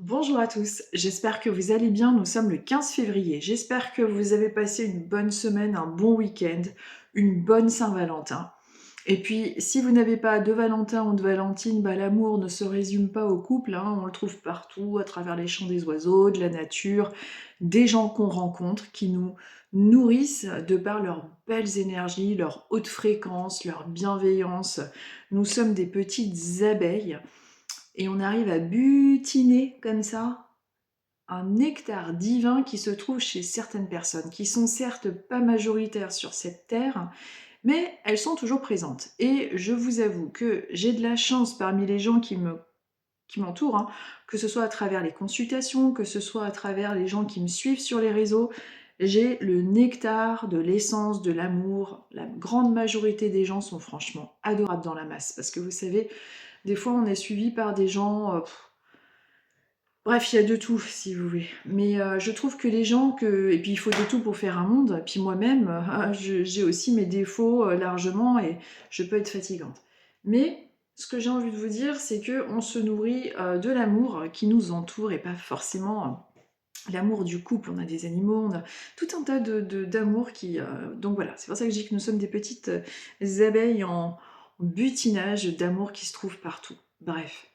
Bonjour à tous, j'espère que vous allez bien. Nous sommes le 15 février. J'espère que vous avez passé une bonne semaine, un bon week-end, une bonne Saint-Valentin. Et puis, si vous n'avez pas de Valentin ou de Valentine, l'amour ne se résume pas au couple, hein. On le trouve partout, à travers les chants des oiseaux, de la nature, des gens qu'on rencontre qui nous nourrissent de par leurs belles énergies, leur haute fréquence, leur bienveillance. Nous sommes des petites abeilles et on arrive à butiner comme ça un nectar divin qui se trouve chez certaines personnes, qui sont certes pas majoritaires sur cette terre, mais elles sont toujours présentes. Et je vous avoue que j'ai de la chance parmi les gens qui m'entourent, hein, que ce soit à travers les consultations, que ce soit à travers les gens qui me suivent sur les réseaux. J'ai le nectar de l'essence, de l'amour. La grande majorité des gens sont franchement adorables dans la masse, parce que vous savez, des fois on est suivi par des gens... bref, il y a de tout, si vous voulez. Mais je trouve que les gens que... Et puis il faut de tout pour faire un monde. Puis moi-même, j'ai aussi mes défauts largement et je peux être fatigante. Mais ce que j'ai envie de vous dire, c'est qu'on se nourrit de l'amour qui nous entoure et pas forcément l'amour du couple. On a des animaux, on a tout un tas d'amour qui... Donc voilà, c'est pour ça que je dis que nous sommes des petites abeilles en butinage d'amour qui se trouvent partout. Bref.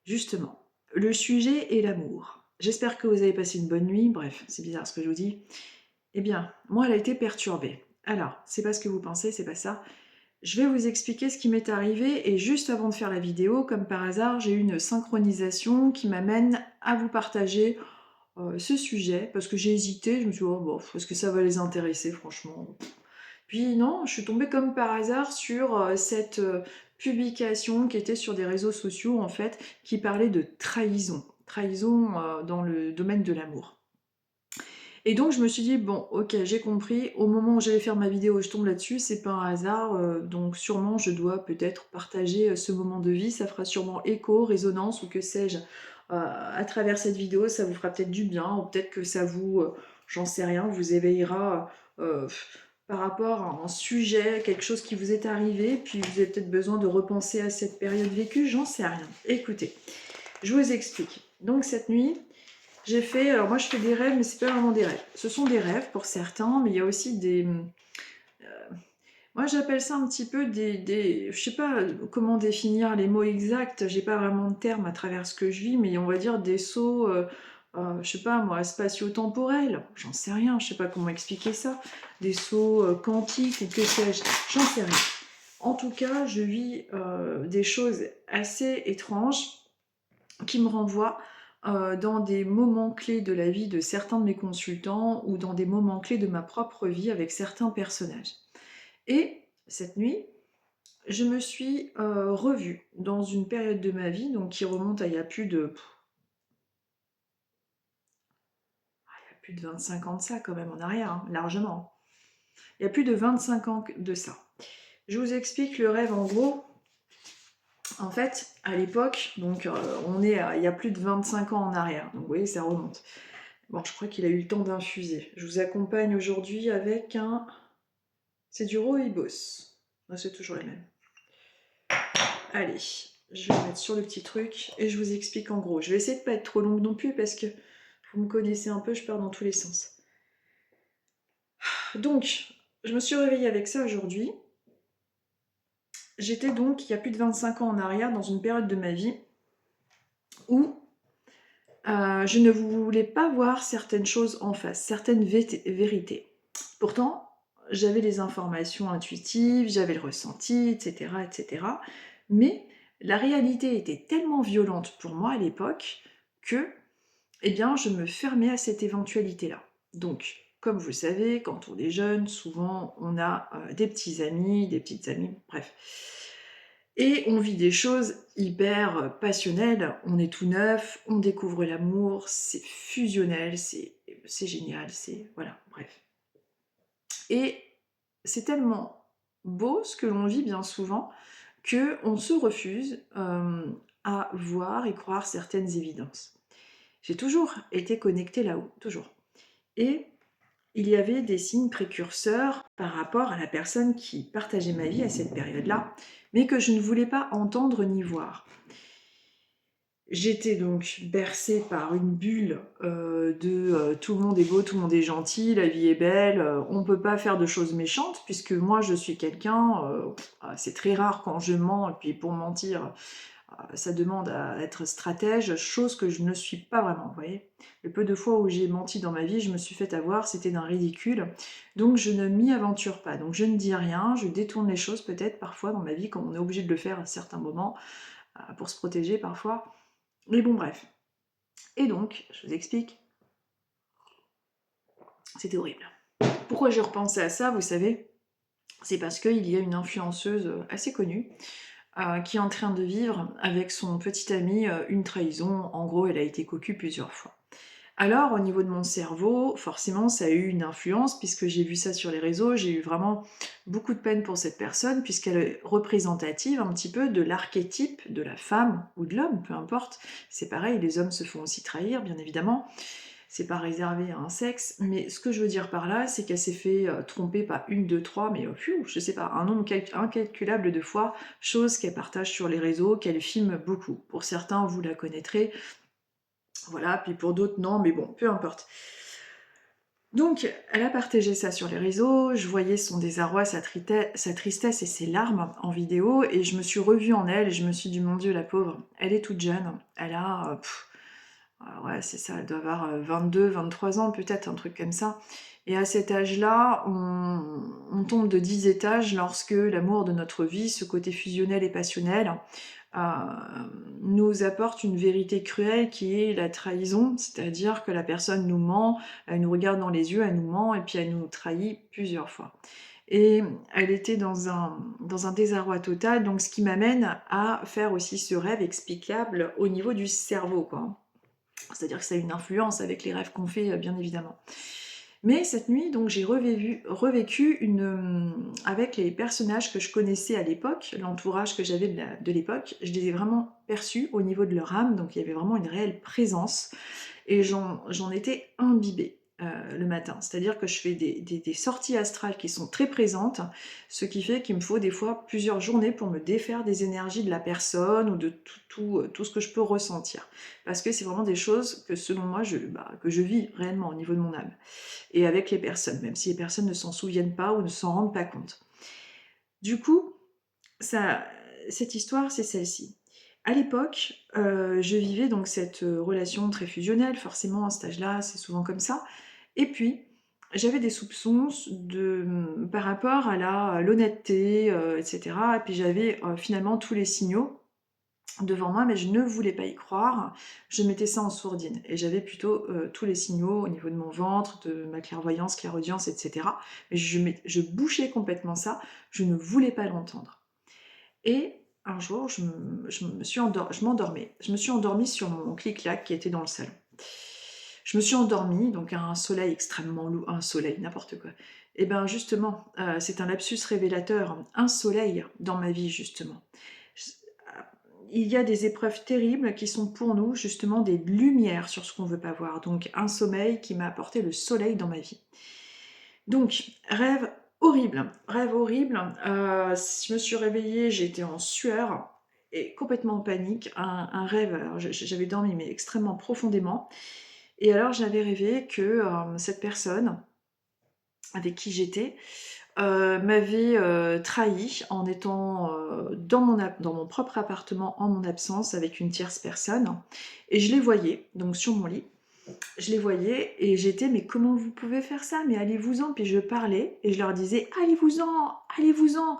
Justement, le sujet est l'amour. J'espère que vous avez passé une bonne nuit. Bref, c'est bizarre ce que je vous dis. Eh bien, moi, elle a été perturbée. Alors, c'est pas ce que vous pensez, c'est pas ça. Je vais vous expliquer ce qui m'est arrivé et juste avant de faire la vidéo, comme par hasard, j'ai eu une synchronisation qui m'amène à vous partager ce sujet parce que j'ai hésité. Je me suis dit, oh, bon, est-ce que ça va les intéresser, franchement? Puis non, je suis tombée comme par hasard sur cette publication qui était sur des réseaux sociaux, en fait, qui parlait de trahison. Trahison dans le domaine de l'amour. Et donc je me suis dit, bon, ok, j'ai compris, au moment où j'allais faire ma vidéo, je tombe là-dessus, c'est pas un hasard, donc sûrement je dois peut-être partager ce moment de vie, ça fera sûrement écho, résonance, ou que sais-je, à travers cette vidéo, ça vous fera peut-être du bien, ou peut-être que ça vous, j'en sais rien, vous éveillera par rapport à un sujet, quelque chose qui vous est arrivé, puis vous avez peut-être besoin de repenser à cette période vécue, j'en sais rien. Écoutez, je vous explique. Donc cette nuit, j'ai fait, alors moi je fais des rêves, mais c'est pas vraiment des rêves. Ce sont des rêves pour certains, mais il y a aussi des, moi j'appelle ça un petit peu je sais pas comment définir les mots exacts, j'ai pas vraiment de terme à travers ce que je vis, mais on va dire des sauts, je sais pas moi, spatio-temporels, j'en sais rien, je sais pas comment expliquer ça, des sauts quantiques ou que sais-je, j'en sais rien. En tout cas, je vis des choses assez étranges qui me renvoient dans des moments clés de la vie de certains de mes consultants ou dans des moments clés de ma propre vie avec certains personnages. Et cette nuit, je me suis revue dans une période de ma vie donc qui remonte à il y a plus de 25 ans de ça quand même en arrière, hein, largement. Il y a plus de 25 ans de ça. Je vous explique le rêve en gros. En fait, à l'époque, donc on est il y a plus de 25 ans en arrière, donc vous voyez, ça remonte. Bon, je crois qu'il a eu le temps d'infuser. Je vous accompagne aujourd'hui avec un... C'est du rooibos. Ah, c'est toujours les mêmes. Allez, je vais le mettre sur le petit truc et je vous explique en gros. Je vais essayer de pas être trop longue non plus parce que vous me connaissez un peu, je pars dans tous les sens. Donc, je me suis réveillée avec ça aujourd'hui. J'étais donc, il y a plus de 25 ans en arrière, dans une période de ma vie où je ne voulais pas voir certaines choses en face, certaines vérités. Pourtant, j'avais les informations intuitives, j'avais le ressenti, etc., etc. Mais la réalité était tellement violente pour moi à l'époque que, eh bien, je me fermais à cette éventualité-là. Donc, comme vous le savez, quand on est jeune, souvent on a des petits amis, des petites amies, bref. Et on vit des choses hyper passionnelles, on est tout neuf, on découvre l'amour, c'est fusionnel, c'est génial, c'est... Voilà, bref. Et c'est tellement beau ce que l'on vit bien souvent qu'on se refuse à voir et croire certaines évidences. J'ai toujours été connectée là-haut, toujours. Et il y avait des signes précurseurs par rapport à la personne qui partageait ma vie à cette période-là, mais que je ne voulais pas entendre ni voir. J'étais donc bercée par une bulle tout le monde est beau, tout le monde est gentil, la vie est belle, on peut pas faire de choses méchantes puisque moi je suis quelqu'un, c'est très rare quand je mens et puis pour mentir, ça demande à être stratège, chose que je ne suis pas vraiment, vous voyez? Le peu de fois où j'ai menti dans ma vie, je me suis fait avoir, c'était d'un ridicule, donc je ne m'y aventure pas. Donc je ne dis rien, je détourne les choses peut-être parfois dans ma vie quand on est obligé de le faire à certains moments, pour se protéger parfois. Mais bon bref. Et donc, je vous explique, c'était horrible. Pourquoi j'ai repensé à ça, vous savez? C'est parce qu'il y a une influenceuse assez connue qui est en train de vivre avec son petit ami une trahison. En gros, elle a été cocu plusieurs fois. Alors, au niveau de mon cerveau, forcément, ça a eu une influence, puisque j'ai vu ça sur les réseaux, j'ai eu vraiment beaucoup de peine pour cette personne, puisqu'elle est représentative un petit peu de l'archétype de la femme ou de l'homme, peu importe. C'est pareil, les hommes se font aussi trahir, bien évidemment. C'est pas réservé à un sexe, mais ce que je veux dire par là, c'est qu'elle s'est fait tromper pas une, deux, trois, mais je sais pas, un nombre incalculable de fois, chose qu'elle partage sur les réseaux, qu'elle filme beaucoup. Pour certains, vous la connaîtrez, voilà, puis pour d'autres, non, mais bon, peu importe. Donc, elle a partagé ça sur les réseaux, je voyais son désarroi, sa tristesse et ses larmes en vidéo, et je me suis revue en elle, et je me suis dit, mon Dieu, la pauvre, elle est toute jeune, elle a... ouais, c'est ça, elle doit avoir 22, 23 ans peut-être, un truc comme ça. Et à cet âge-là, on tombe de 10 étages lorsque l'amour de notre vie, ce côté fusionnel et passionnel, euh, nous apporte une vérité cruelle qui est la trahison, c'est-à-dire que la personne nous ment, elle nous regarde dans les yeux, elle nous ment et puis elle nous trahit plusieurs fois. Et elle était dans un désarroi total, donc ce qui m'amène à faire aussi ce rêve explicable au niveau du cerveau, quoi. C'est-à-dire que ça a une influence avec les rêves qu'on fait, bien évidemment. Mais cette nuit, donc, j'ai revécu avec les personnages que je connaissais à l'époque, l'entourage que j'avais de l'époque, je les ai vraiment perçus au niveau de leur âme, donc il y avait vraiment une réelle présence, et j'en étais imbibée. Le matin. C'est-à-dire que je fais des sorties astrales qui sont très présentes, ce qui fait qu'il me faut des fois plusieurs journées pour me défaire des énergies de la personne ou de tout ce que je peux ressentir. Parce que c'est vraiment des choses que selon moi, que je vis réellement au niveau de mon âme. Et avec les personnes, même si les personnes ne s'en souviennent pas ou ne s'en rendent pas compte. Du coup, ça, cette histoire, c'est celle-ci. À l'époque, je vivais donc cette relation très fusionnelle, forcément à cet âge-là, c'est souvent comme ça. Et puis, j'avais des soupçons par rapport à l'honnêteté, etc. Et puis j'avais finalement tous les signaux devant moi, mais je ne voulais pas y croire. Je mettais ça en sourdine. Et j'avais plutôt tous les signaux au niveau de mon ventre, de ma clairvoyance, clairaudience, etc. Mais je bouchais complètement ça. Je ne voulais pas l'entendre. Et un jour, je m'endormais. Je me suis endormie sur mon clic-clac qui était dans le salon. Je me suis endormie, donc un soleil extrêmement lourd, un soleil, n'importe quoi. Et bien justement, c'est un lapsus révélateur, un soleil dans ma vie justement. Il y a des épreuves terribles qui sont pour nous justement des lumières sur ce qu'on ne veut pas voir. Donc un sommeil qui m'a apporté le soleil dans ma vie. Donc rêve horrible. Je me suis réveillée, j'étais en sueur et complètement en panique. Un rêve, alors j'avais dormi mais extrêmement profondément. Et alors j'avais rêvé que cette personne avec qui j'étais m'avait trahi en étant dans mon propre appartement en mon absence avec une tierce personne. Et je les voyais, donc sur mon lit. Je les voyais et j'étais, mais comment vous pouvez faire ça? Mais allez-vous-en. Puis je parlais et je leur disais, allez-vous-en, allez-vous-en.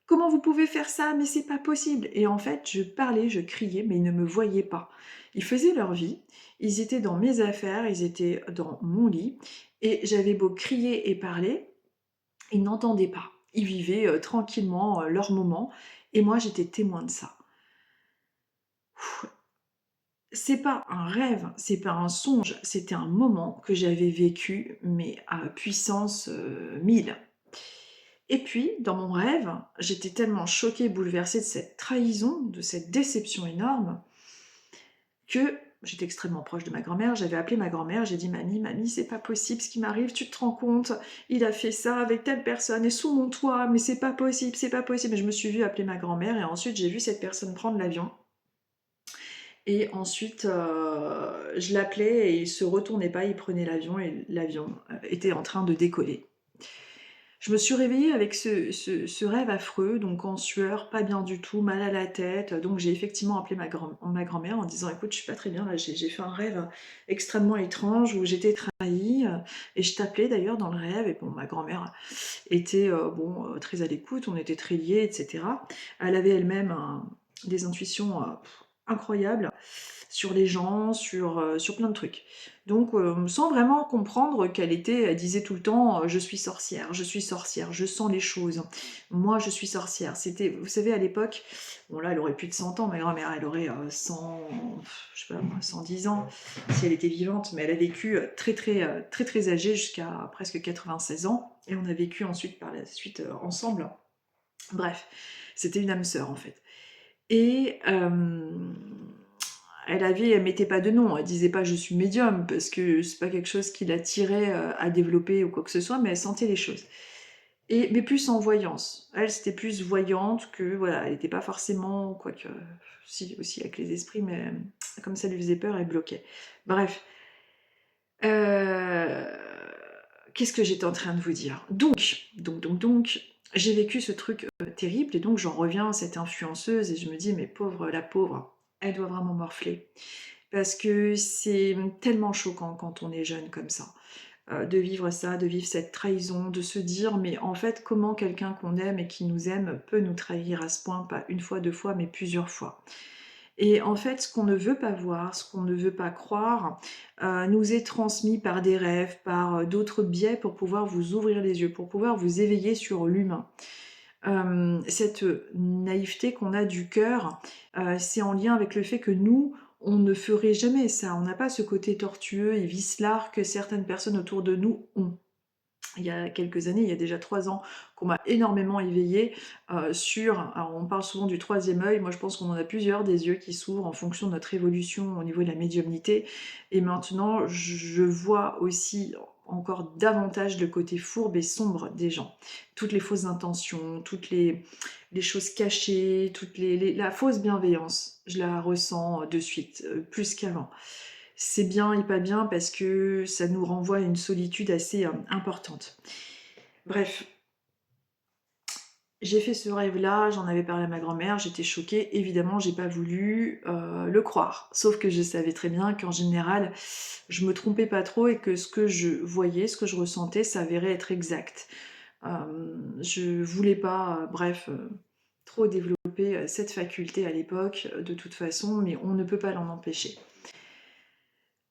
Comment vous pouvez faire ça? Mais c'est pas possible. Et en fait, je parlais, je criais, mais ils ne me voyaient pas. Ils faisaient leur vie, ils étaient dans mes affaires, ils étaient dans mon lit, et j'avais beau crier et parler, ils n'entendaient pas. Ils vivaient tranquillement leur moment, et moi j'étais témoin de ça. C'est pas un rêve, c'est pas un songe, c'était un moment que j'avais vécu, mais à puissance 1000. Et puis, dans mon rêve, j'étais tellement choquée, bouleversée de cette trahison, de cette déception énorme, que j'étais extrêmement proche de ma grand-mère. J'avais appelé ma grand-mère, j'ai dit mamie, c'est pas possible ce qui m'arrive, tu te rends compte, il a fait ça avec telle personne et sous mon toit, mais c'est pas possible, c'est pas possible. Et je me suis vue appeler ma grand-mère et ensuite j'ai vu cette personne prendre l'avion. Et ensuite, je l'appelais et il se retournait pas, il prenait l'avion et l'avion était en train de décoller. Je me suis réveillée avec ce rêve affreux, donc en sueur, pas bien du tout, mal à la tête. Donc j'ai effectivement appelé ma grand-mère en disant: écoute, je suis pas très bien là, j'ai fait un rêve extrêmement étrange où j'étais trahie. Et je t'appelais d'ailleurs dans le rêve. Et bon, ma grand-mère était très à l'écoute, on était très liés, etc. Elle avait elle-même des intuitions incroyables sur les gens, sur plein de trucs. Donc, sans vraiment comprendre elle disait tout le temps, je suis sorcière, je sens les choses. Moi, je suis sorcière. C'était, vous savez, à l'époque, bon là, elle aurait plus de 100 ans, ma grand-mère, elle aurait 100, je sais pas, 110 ans, si elle était vivante, mais elle a vécu très âgée jusqu'à presque 96 ans, et on a vécu ensuite par la suite ensemble. Bref, c'était une âme sœur en fait. Et elle mettait pas de nom, elle disait pas je suis médium, parce que c'est pas quelque chose qui l'attirait à développer ou quoi que ce soit, mais elle sentait les choses. Mais plus en voyance. Elle, c'était plus voyante que, voilà, elle n'était pas forcément, quoique, si, aussi avec les esprits, mais comme ça lui faisait peur, elle bloquait. Bref. Euh, Qu'est-ce que j'étais en train de vous dire? Donc, j'ai vécu ce truc terrible, et donc j'en reviens à cette influenceuse, et je me dis, mais la pauvre, elle doit vraiment morfler. Parce que c'est tellement choquant quand on est jeune comme ça, de vivre ça, de vivre cette trahison, de se dire, mais en fait, comment quelqu'un qu'on aime et qui nous aime peut nous trahir à ce point, pas une fois, deux fois, mais plusieurs fois. Et en fait, ce qu'on ne veut pas voir, ce qu'on ne veut pas croire, nous est transmis par des rêves, par d'autres biais pour pouvoir vous ouvrir les yeux, pour pouvoir vous éveiller sur l'humain. Cette naïveté qu'on a du cœur, c'est en lien avec le fait que nous, on ne ferait jamais ça. On n'a pas ce côté tortueux et vicelard que certaines personnes autour de nous ont. Il y a quelques années, il y a déjà 3 ans, qu'on m'a énormément éveillée alors on parle souvent du troisième œil, moi je pense qu'on en a plusieurs des yeux qui s'ouvrent en fonction de notre évolution au niveau de la médiumnité, et maintenant je vois aussi encore davantage le côté fourbe et sombre des gens. Toutes les fausses intentions, toutes les choses cachées, la fausse bienveillance, je la ressens de suite, plus qu'avant. C'est bien et pas bien parce que ça nous renvoie à une solitude assez importante. Bref, j'ai fait ce rêve-là, j'en avais parlé à ma grand-mère, j'étais choquée. Évidemment, j'ai pas voulu le croire. Sauf que je savais très bien qu'en général, je me trompais pas trop et que ce que je voyais, ce que je ressentais, s'avérait être exact. Je voulais pas, trop développer cette faculté à l'époque, de toute façon, mais on ne peut pas l'en empêcher.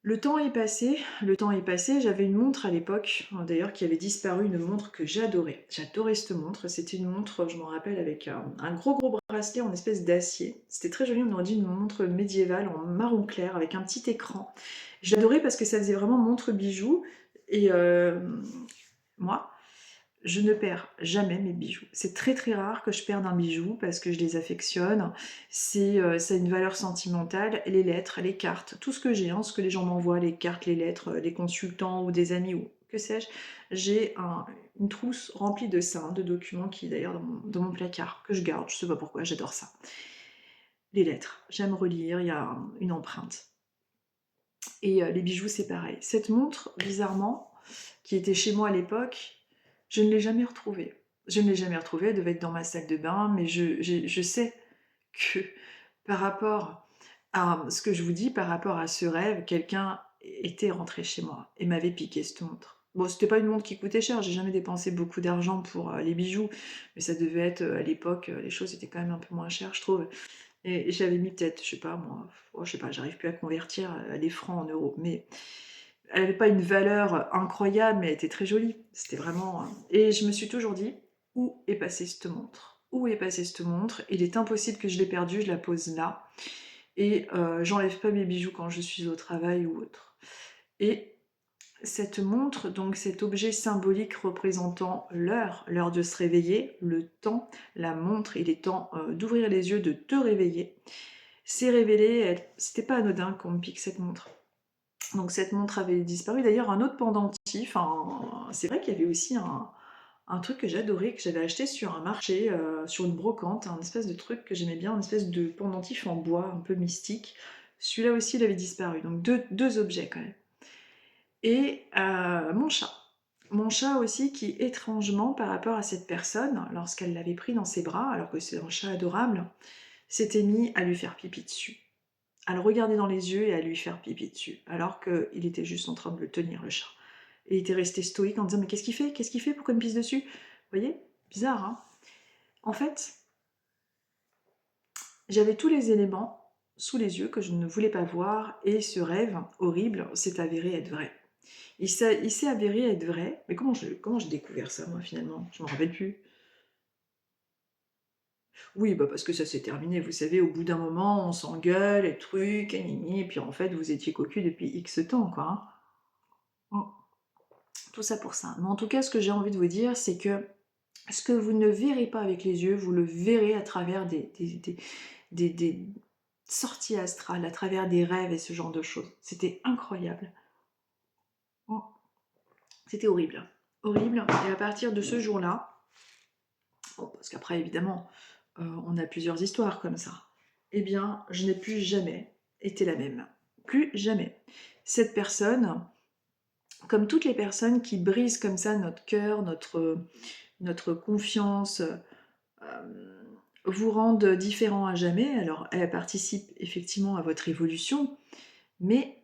Le temps est passé, j'avais une montre à l'époque, d'ailleurs qui avait disparu, une montre que j'adorais. J'adorais cette montre, c'était une montre, je m'en rappelle, avec un gros bracelet en espèce d'acier. C'était très joli, on aurait dit une montre médiévale en marron clair avec un petit écran. J'adorais parce que ça faisait vraiment montre bijou, et moi, je ne perds jamais mes bijoux. C'est très rare que je perde un bijou parce que je les affectionne. Ça a une valeur sentimentale. Les lettres, les cartes, tout ce que j'ai, ce que les gens m'envoient, les cartes, les lettres, les consultants ou des amis ou que sais-je, j'ai une trousse remplie de ça, de documents qui est d'ailleurs dans mon placard, que je garde. Je sais pas pourquoi, j'adore ça. Les lettres, j'aime relire, il y a une empreinte. Et les bijoux, c'est pareil. Cette montre, bizarrement, qui était chez moi à l'époque, je ne l'ai jamais retrouvée. Je ne l'ai jamais retrouvée, elle devait être dans ma salle de bain, mais je sais que par rapport à ce que je vous dis, par rapport à ce rêve, quelqu'un était rentré chez moi et m'avait piqué cette montre. Bon, c'était pas une montre qui coûtait cher, j'ai jamais dépensé beaucoup d'argent pour les bijoux, mais ça devait être, à l'époque, les choses étaient quand même un peu moins chères, je trouve. Et j'avais mis peut-être, je sais pas moi, je sais pas, j'arrive plus à convertir les francs en euros, mais elle avait pas une valeur incroyable, mais elle était très jolie. C'était vraiment. Et je me suis toujours dit, où est passée cette montre? Où est passée cette montre? Il est impossible que je l'ai perdue, je la pose là. Et j'enlève pas mes bijoux quand je suis au travail ou autre. Et cette montre, donc cet objet symbolique représentant l'heure de se réveiller, le temps, la montre, il est temps d'ouvrir les yeux, de te réveiller. C'est révélé, c'était pas anodin qu'on me pique cette montre. Donc cette montre avait disparu. D'ailleurs, un autre pendentif, c'est vrai qu'il y avait aussi un truc que j'adorais, que j'avais acheté sur un marché, sur une brocante, un espèce de truc que j'aimais bien, une espèce de pendentif en bois un peu mystique. Celui-là aussi, il avait disparu. Donc deux objets quand même. Et mon chat. Mon chat aussi qui, étrangement, par rapport à cette personne, lorsqu'elle l'avait pris dans ses bras, alors que c'est un chat adorable, s'était mis à lui faire pipi dessus. À le regarder dans les yeux et à lui faire pipi dessus. Alors qu'il était juste en train de le tenir, le chat. Et il était resté stoïque en disant « Mais qu'est-ce qu'il fait? Qu'est-ce qu'il fait? Pourquoi il me pisse dessus ?» Vous voyez? Bizarre, hein? En fait, j'avais tous les éléments sous les yeux que je ne voulais pas voir et ce rêve horrible s'est avéré être vrai. Il s'est avéré être vrai, mais comment j'ai découvert ça, moi, finalement? Je m'en rappelle plus. Oui, bah parce que ça s'est terminé, vous savez, au bout d'un moment, on s'engueule et trucs, et nini, et puis en fait, vous étiez cocu depuis X temps, quoi. Hein. Mm. Tout ça pour ça. Mais en tout cas, ce que j'ai envie de vous dire, c'est que ce que vous ne verrez pas avec les yeux, vous le verrez à travers des sorties astrales, à travers des rêves et ce genre de choses. C'était incroyable. Mm. C'était horrible. Horrible. Et à partir de ce jour-là, bon, parce qu'après, évidemment, on a plusieurs histoires comme ça. Eh bien, je n'ai plus jamais été la même. Plus jamais. Cette personne, comme toutes les personnes qui brisent comme ça notre cœur, notre confiance, vous rendent différents à jamais. Alors, elle participe effectivement à votre évolution, mais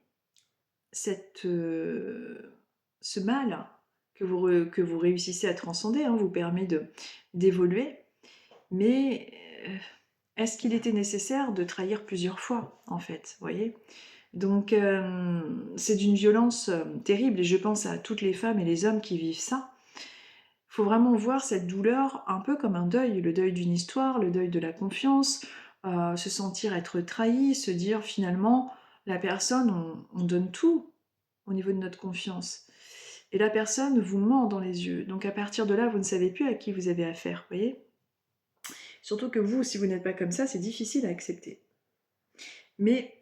ce mal que vous réussissez à transcender vous permet d'évoluer. Mais est-ce qu'il était nécessaire de trahir plusieurs fois, en fait, vous voyez? Donc, c'est d'une violence terrible, et je pense à toutes les femmes et les hommes qui vivent ça. Il faut vraiment voir cette douleur un peu comme un deuil, le deuil d'une histoire, le deuil de la confiance, se sentir être trahi, se dire finalement, la personne, on donne tout au niveau de notre confiance. Et la personne vous ment dans les yeux. Donc à partir de là, vous ne savez plus à qui vous avez affaire, vous voyez? Surtout que vous, si vous n'êtes pas comme ça, c'est difficile à accepter. Mais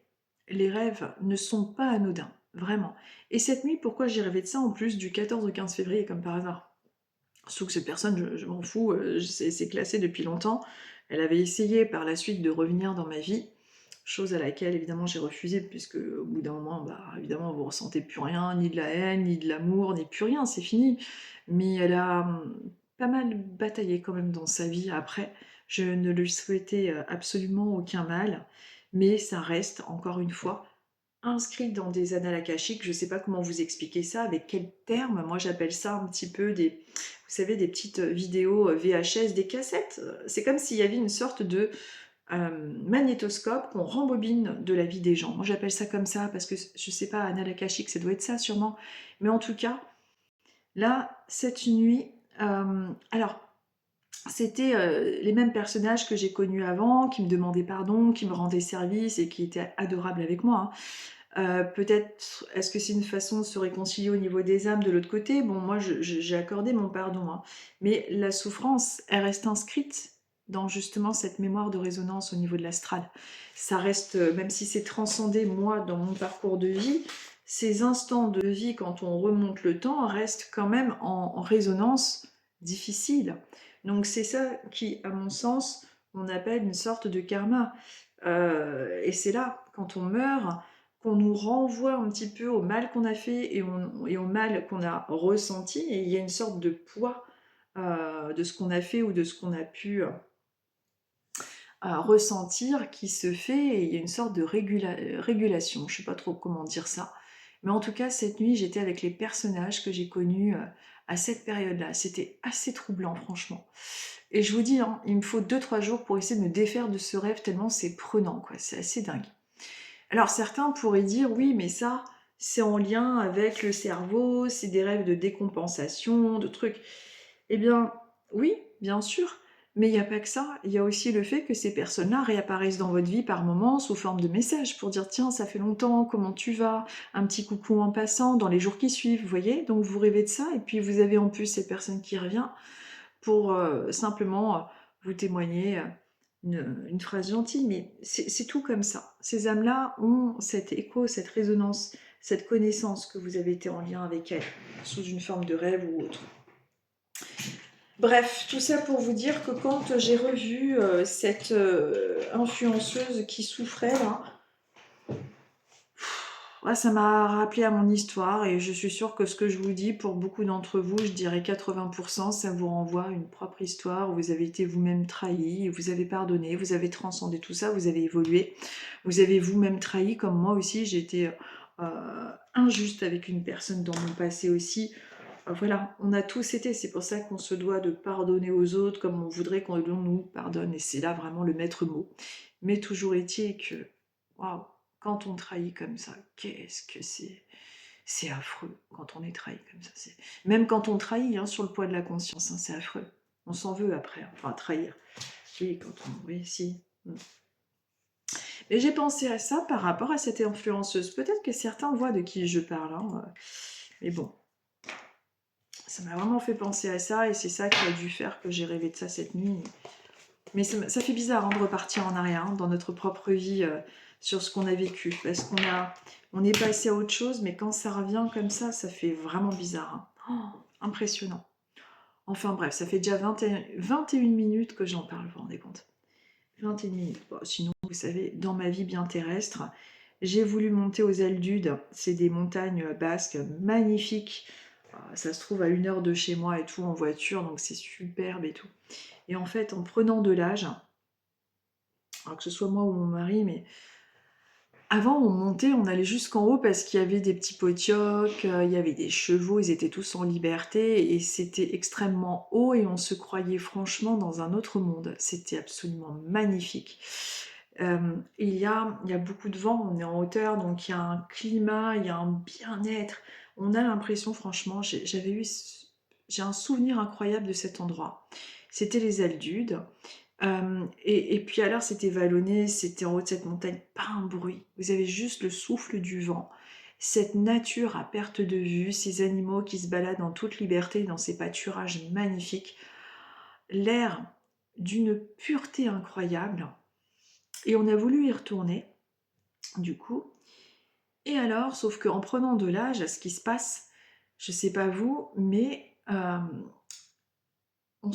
les rêves ne sont pas anodins, vraiment. Et cette nuit, pourquoi j'ai rêvé de ça en plus du 14 au 15 février, comme par hasard? Sauf que cette personne, je m'en fous, c'est classé depuis longtemps. Elle avait essayé par la suite de revenir dans ma vie, chose à laquelle évidemment j'ai refusé, puisque au bout d'un moment, bah, évidemment, vous ressentez plus rien, ni de la haine, ni de l'amour, ni plus rien, c'est fini. Mais elle a pas mal bataillé quand même dans sa vie après. Je ne lui souhaitais absolument aucun mal, mais ça reste, encore une fois, inscrit dans des annales akashiques. Je ne sais pas comment vous expliquer ça, avec quel terme. Moi, j'appelle ça un petit peu vous savez, des petites vidéos VHS, des cassettes. C'est comme s'il y avait une sorte de magnétoscope qu'on rembobine de la vie des gens. Moi, j'appelle ça comme ça parce que je ne sais pas, annales akashiques, ça doit être ça sûrement. Mais en tout cas, là, cette nuit, alors, c'était les mêmes personnages que j'ai connus avant, qui me demandaient pardon, qui me rendaient service et qui étaient adorables avec moi. Peut-être, est-ce que c'est une façon de se réconcilier au niveau des âmes de l'autre côté? Bon, moi, j'ai accordé mon pardon, mais la souffrance, elle reste inscrite dans justement cette mémoire de résonance au niveau de l'astral. Ça reste, même si c'est transcendé, moi, dans mon parcours de vie, ces instants de vie, quand on remonte le temps, restent quand même en résonance difficile. Donc c'est ça qui, à mon sens, on appelle une sorte de karma. Et c'est là, quand on meurt, qu'on nous renvoie un petit peu au mal qu'on a fait et au mal qu'on a ressenti. Et il y a une sorte de poids de ce qu'on a fait ou de ce qu'on a pu ressentir qui se fait. Et il y a une sorte de régulation. Je ne sais pas trop comment dire ça. Mais en tout cas, cette nuit, j'étais avec les personnages que j'ai connus à cette période-là. C'était assez troublant, franchement. Et je vous dis, il me faut 2-3 jours pour essayer de me défaire de ce rêve, tellement c'est prenant, quoi. C'est assez dingue. Alors certains pourraient dire, oui, mais ça, c'est en lien avec le cerveau, c'est des rêves de décompensation, de trucs. Eh bien, oui, bien sûr, mais il n'y a pas que ça. Il y a aussi le fait que ces personnes-là réapparaissent dans votre vie par moments sous forme de messages pour dire, tiens, ça fait longtemps, comment tu vas? Un petit coucou en passant dans les jours qui suivent, vous voyez? Donc vous rêvez de ça, et puis vous avez en plus cette personne qui revient pour simplement vous témoigner une phrase gentille, mais c'est tout comme ça. Ces âmes-là ont cet écho, cette résonance, cette connaissance que vous avez été en lien avec elles, sous une forme de rêve ou autre. Bref, tout ça pour vous dire que quand j'ai revu cette influenceuse qui souffrait, là, Ouais, ça m'a rappelé à mon histoire et je suis sûre que ce que je vous dis, pour beaucoup d'entre vous, je dirais 80%, ça vous renvoie à une propre histoire où vous avez été vous-même trahi, vous avez pardonné, vous avez transcendé tout ça, vous avez évolué, vous avez vous-même trahi, comme moi aussi, j'ai été injuste avec une personne dans mon passé aussi. Voilà, on a tous été, c'est pour ça qu'on se doit de pardonner aux autres comme on voudrait qu'on nous pardonne, et c'est là vraiment le maître mot. Mais toujours est-il que, waouh, quand on trahit comme ça, qu'est-ce que c'est affreux quand on est trahi comme ça. Même quand on trahit, hein, sur le poids de la conscience, hein, c'est affreux. On s'en veut après, hein. Enfin trahir. Oui, quand on... Oui, si. Et j'ai pensé à ça par rapport à cette influenceuse. Peut-être que certains voient de qui je parle, hein. Mais bon, ça m'a vraiment fait penser à ça, et c'est ça qui a dû faire que j'ai rêvé de ça cette nuit. Mais ça fait bizarre, hein, de repartir en arrière, hein, dans notre propre vie, sur ce qu'on a vécu. Parce on est passé à autre chose, mais quand ça revient comme ça fait vraiment bizarre, hein. Oh, impressionnant. Enfin bref, ça fait déjà 21 minutes que j'en parle, vous vous rendez compte. 21 minutes. Bon, sinon, vous savez, dans ma vie bien terrestre, j'ai voulu monter aux Aldudes. C'est des montagnes basques magnifiques. Ça se trouve à 1 heure de chez moi et tout, en voiture, donc c'est superbe et tout. Et en fait, en prenant de l'âge, alors que ce soit moi ou mon mari, mais avant on montait, on allait jusqu'en haut parce qu'il y avait des petits potiocs, il y avait des chevaux, ils étaient tous en liberté et c'était extrêmement haut et on se croyait franchement dans un autre monde. C'était absolument magnifique. Il y a beaucoup de vent, on est en hauteur, donc il y a un climat, il y a un bien-être. On a l'impression, franchement, j'ai un souvenir incroyable de cet endroit. C'était les Aldudes. Et puis alors c'était vallonné, c'était en haut de cette montagne, pas un bruit. Vous avez juste le souffle du vent, cette nature à perte de vue, ces animaux qui se baladent en toute liberté dans ces pâturages magnifiques, l'air d'une pureté incroyable. Et on a voulu y retourner, du coup. Et alors, sauf qu'en prenant de l'âge, ce qui se passe, je sais pas vous, mais on,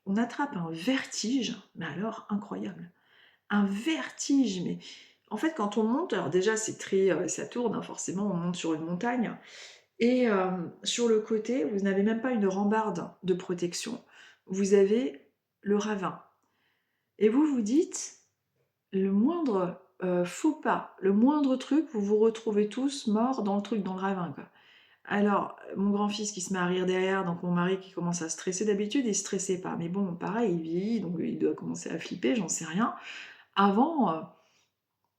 on attrape un vertige, mais alors incroyable. Un vertige, mais en fait quand on monte, alors déjà c'est très, ça tourne, hein, forcément on monte sur une montagne, et sur le côté vous n'avez même pas une rambarde de protection, vous avez le ravin, et vous vous dites, le moindre faux pas, le moindre truc, vous vous retrouvez tous morts dans le truc, dans le ravin, quoi. Alors, mon grand-fils qui se met à rire derrière, donc mon mari qui commence à stresser. D'habitude il stressait pas, mais bon, pareil, il vieillit, donc il doit commencer à flipper, j'en sais rien. Avant,